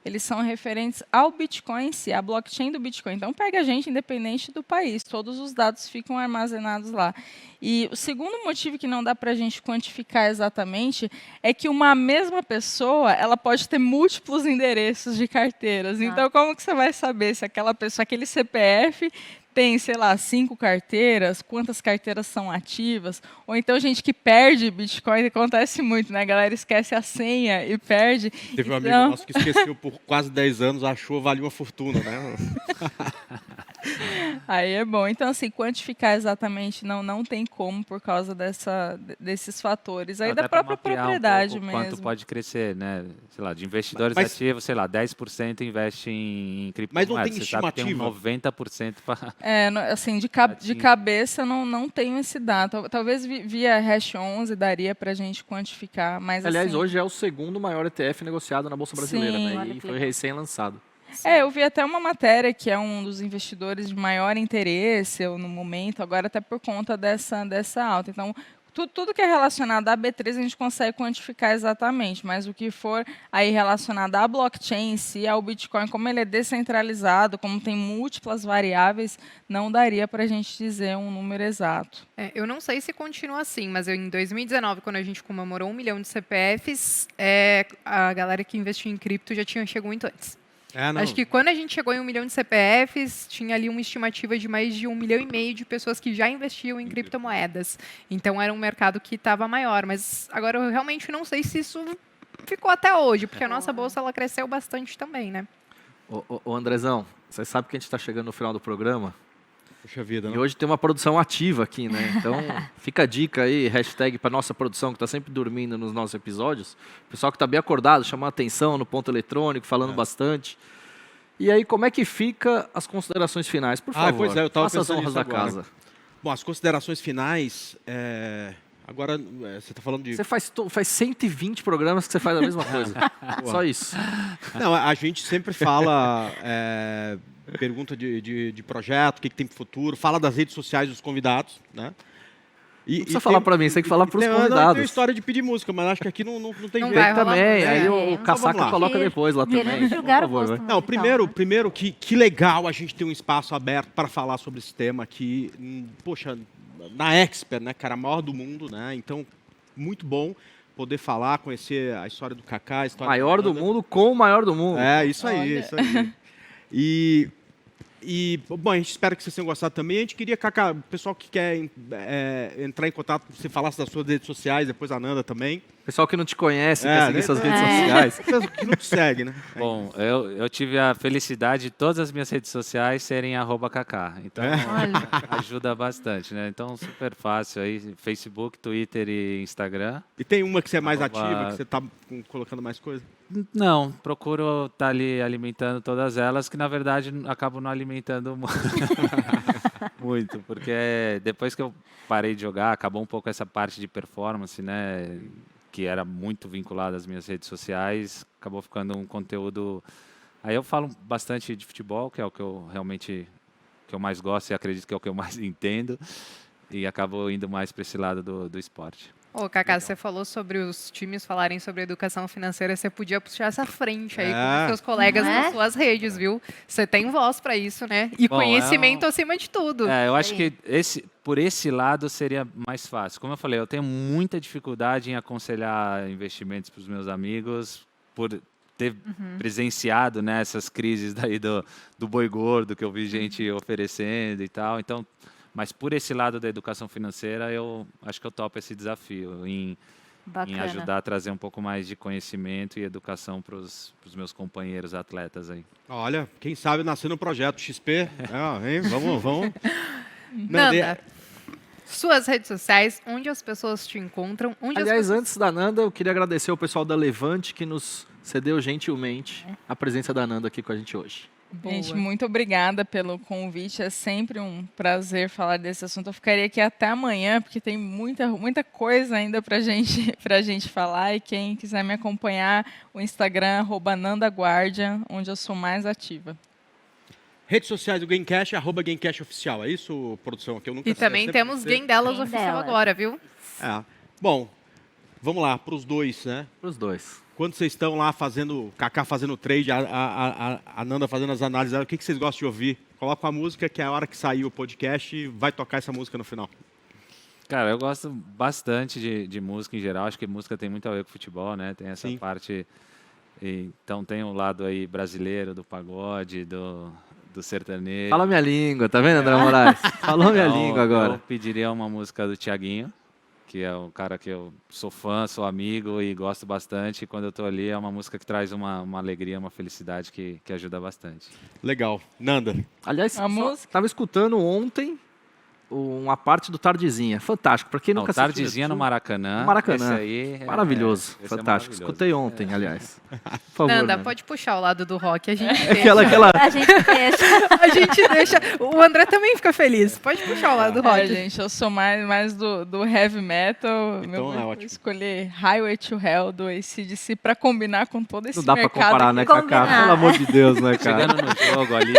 eles são referentes ao Bitcoin em si, à blockchain do Bitcoin. Então, pega a gente independente do país, todos os dados ficam armazenados lá. E o segundo motivo que não dá para a gente quantificar exatamente é que uma mesma pessoa ela pode ter múltiplos endereços de carteiras. Então, como que você vai saber se aquela pessoa, aquele CPF tem, sei lá, 5 carteiras, quantas carteiras são ativas, ou então gente que perde Bitcoin, acontece muito, né? A galera esquece a senha e perde. Teve um amigo nosso que esqueceu por quase 10 anos, achou, valia uma fortuna, né? Aí é bom. Então, assim, quantificar exatamente não tem como por causa desses fatores. Aí Até da pra própria mapear propriedade pouco mesmo. quanto pode crescer, né? Sei lá, de investidores Mas- ativos, sei lá, 10% investe em criptomoedas. Mas não tem Você sabe que tem um estimativa? 90% para... Assim, de cabeça não tenho esse dado. Talvez via Hash 11 daria para a gente quantificar, mas Aliás, assim, hoje é o segundo maior ETF negociado na Bolsa Brasileira, Sim. né? Olha E que foi legal. recém-lançado. eu vi até uma matéria que é um dos investidores de maior interesse no momento, agora até por conta dessa alta. Então, tudo que é relacionado à B3 a gente consegue quantificar exatamente, mas o que for aí relacionado à blockchain em si, ao Bitcoin, como ele é descentralizado, como tem múltiplas variáveis, não daria para a gente dizer um número exato. Eu não sei se continua assim, mas em 2019, quando a gente comemorou 1 milhão de CPFs, a galera que investiu em cripto já chegou muito antes. Acho que quando a gente chegou em 1 milhão de CPFs, tinha ali uma estimativa de mais de 1,5 milhão de pessoas que já investiam em criptomoedas. Então, era um mercado que estava maior. Mas agora eu realmente não sei se isso ficou até hoje, porque a nossa bolsa ela cresceu bastante também, né? Ô, Andrezão, você sabe que a gente está chegando no final do programa Puxa vida, E né? hoje tem uma produção ativa aqui, né? Então, fica a dica aí, hashtag para nossa produção, que está sempre dormindo nos nossos episódios. O pessoal que está bem acordado, chamando atenção no ponto eletrônico, falando bastante. E aí, como é que fica as considerações finais? Por favor, pois é, eu tava faça as pensando honras nisso da agora. casa. Bom, as considerações finais... Agora, você está falando de... Você faz 120 programas que você faz a mesma coisa. Só isso. Não, a gente sempre fala, pergunta de projeto, o que tem para o futuro, fala das redes sociais dos convidados, né? Não precisa falar para mim, você tem que falar para os Não, convidados. tem história de pedir música, mas acho que aqui não tem Não jeito. vai rolar também, música. aí o vamos Casaca lá. coloca depois lá também. Queremos julgar o Por favor, gosto vai. Não, musical. primeiro que legal a gente ter um espaço aberto para falar sobre esse tema aqui, poxa, na Expert, né, cara, a maior do mundo, né? Então, muito bom poder falar, conhecer a história do Kaká, a história Maior do Nanda. mundo com o maior do mundo. É, isso aí, Olha. isso aí. Bom, a gente espera que vocês tenham gostado também. A gente queria, Kaká, o pessoal que quer entrar em contato, você falasse das suas redes sociais, depois a Nanda também. Pessoal que não te conhece, É, quer seguir né? suas redes É. sociais. Que não te segue, né? Bom, eu tive a felicidade de todas as minhas redes sociais serem @Kaká. Então, Olha. ajuda bastante, né? Então, super fácil aí, Facebook, Twitter e Instagram. E tem uma que você é mais Arroba- ativa, que você está colocando mais coisa? Não, procuro estar ali alimentando todas elas, que na verdade acabo não alimentando muito, porque depois que eu parei de jogar, acabou um pouco essa parte de performance, né? Que era muito vinculada às minhas redes sociais, acabou ficando um conteúdo. Aí eu falo bastante de futebol, que é o que eu realmente que eu mais gosto e acredito que é o que eu mais entendo, e acabo indo mais para esse lado do esporte. Ô, Kaká, você falou sobre os times falarem sobre educação financeira, você podia puxar essa frente aí com É. os seus colegas Não é? nas suas redes, viu? Você tem voz para isso, né? E Bom, conhecimento acima de tudo. É, eu acho Aí. que por esse lado seria mais fácil. Como eu falei, eu tenho muita dificuldade em aconselhar investimentos para os meus amigos por ter presenciado, né, essas crises daí do boi gordo que eu vi gente oferecendo e tal. Então, mas por esse lado da educação financeira, eu acho que eu topo esse desafio em Bacana. ajudar a trazer um pouco mais de conhecimento e educação para os meus companheiros atletas aí. Olha, quem sabe nascer no projeto XP. Hein? Vamos. Nanda, suas redes sociais, onde as pessoas te encontram, onde Aliás, as pessoas... antes da Nanda, eu queria agradecer ao pessoal da Levante que nos cedeu gentilmente a presença da Nanda aqui com a gente hoje. Gente, Boa. muito obrigada pelo convite. É sempre um prazer falar desse assunto. Eu ficaria aqui até amanhã, porque tem muita coisa ainda para gente falar. E quem quiser me acompanhar, o Instagram, @NandaGuardia, onde eu sou mais ativa. Redes sociais do Gamecast, @GameCastOficial. É isso, produção? Que eu nunca E também sempre temos sei. Game Delas Game oficial Delas. agora, viu? É. Bom, vamos lá, para os dois, né? Para os dois. Quando vocês estão lá fazendo, o Kaká fazendo trade, a Nanda fazendo as análises, o que vocês gostam de ouvir? Coloca a música, que é a hora que sair o podcast, vai tocar essa música no final. Cara, eu gosto bastante de música em geral. Acho que música tem muito a ver com futebol, né? Tem essa Sim. parte. Então tem o lado aí brasileiro do pagode, do sertanejo. Fala minha língua, tá vendo, André Moraes? Falou minha Então, língua Eu agora. pediria uma música do Thiaguinho, que é um cara que eu sou fã, sou amigo e gosto bastante. E quando eu tô ali, é uma música que traz uma alegria, uma felicidade que ajuda bastante. Legal. Nanda. Aliás, A música? tava escutando ontem uma parte do Tardezinha. Fantástico. Para quem Não, nunca assistiu Tardezinha no Maracanã. No Maracanã. Esse aí Maravilhoso, esse é fantástico. maravilhoso. Escutei ontem, aliás. Por favor, Nanda, Nanda. pode puxar o lado do rock, a gente Aquela, deixa. aquela... A gente deixa. A gente deixa. O André também fica feliz. Pode puxar o lado do rock. Gente, eu sou mais do heavy metal. Então Eu é vou ótimo. escolher Highway to Hell do AC/DC para combinar com todo esse Não dá pra mercado comparar, aqui. né, Kaká? Combinar. Pelo amor de Deus, né, cara? Chegando no jogo ali,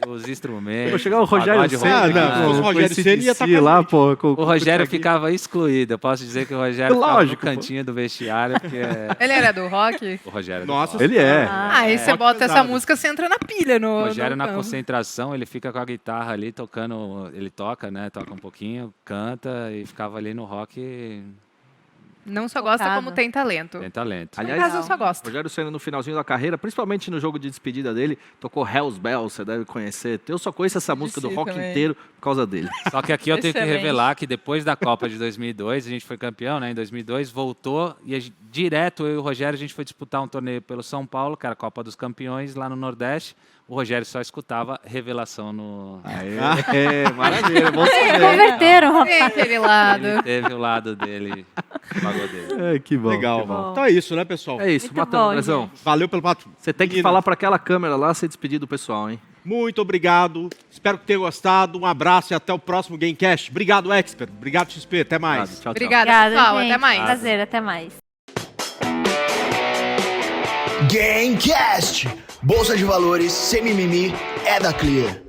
com os instrumentos. Pô, chegar o Rogério pagode Ceni, Ah, rock, não, né? se fosse o com Rogério esse Ceni, ia DC tá com a lá, gente. pô. O Rogério Thiaguinho. ficava excluído. Eu posso dizer que o Rogério ficava Lógico, no pô. cantinho do vestiário, porque Ele era do rock? o Rogério. Nossa, Ele é. Ah, aí você rock bota essa pesado. música, você entra na pilha no. O Rogério, no na campo. concentração, ele fica com a guitarra ali tocando. Ele toca, né? Toca um pouquinho, canta e ficava ali no rock Não só gosta, Focado. como tem talento. Tem talento. No Aliás, caso, eu só gosto. Rogério Ceni no finalzinho da carreira, principalmente no jogo de despedida dele, tocou Hell's Bells, você deve conhecer. Eu só conheço essa música do rock também. inteiro por causa dele. Só que aqui eu tenho que Excelente. revelar que depois da Copa de 2002, a gente foi campeão, né? Em 2002, voltou e direto eu e o Rogério, a gente foi disputar um torneio pelo São Paulo, que era a Copa dos Campeões, lá no Nordeste. O Rogério só escutava revelação no... Maravilha, bom Converteram. Tem aquele lado. Ele teve o lado dele, o pagodeiro. que bom. Legal. que bom. Então é isso, né, pessoal? É isso, Muito matamos, bom, Andrezão. Valeu pelo pato. Você tem que Meninas, falar para aquela câmera lá, se despedir do pessoal, hein? Muito obrigado. Espero que tenham gostado. Um abraço e até o próximo Gamecast. Obrigado, Expert. Obrigado, XP. Até mais. Tchau, tchau. Obrigada, Obrigada, pessoal. gente. Até mais. Prazer, até mais. Gamecast. Bolsa de valores sem mimimi é da Clear.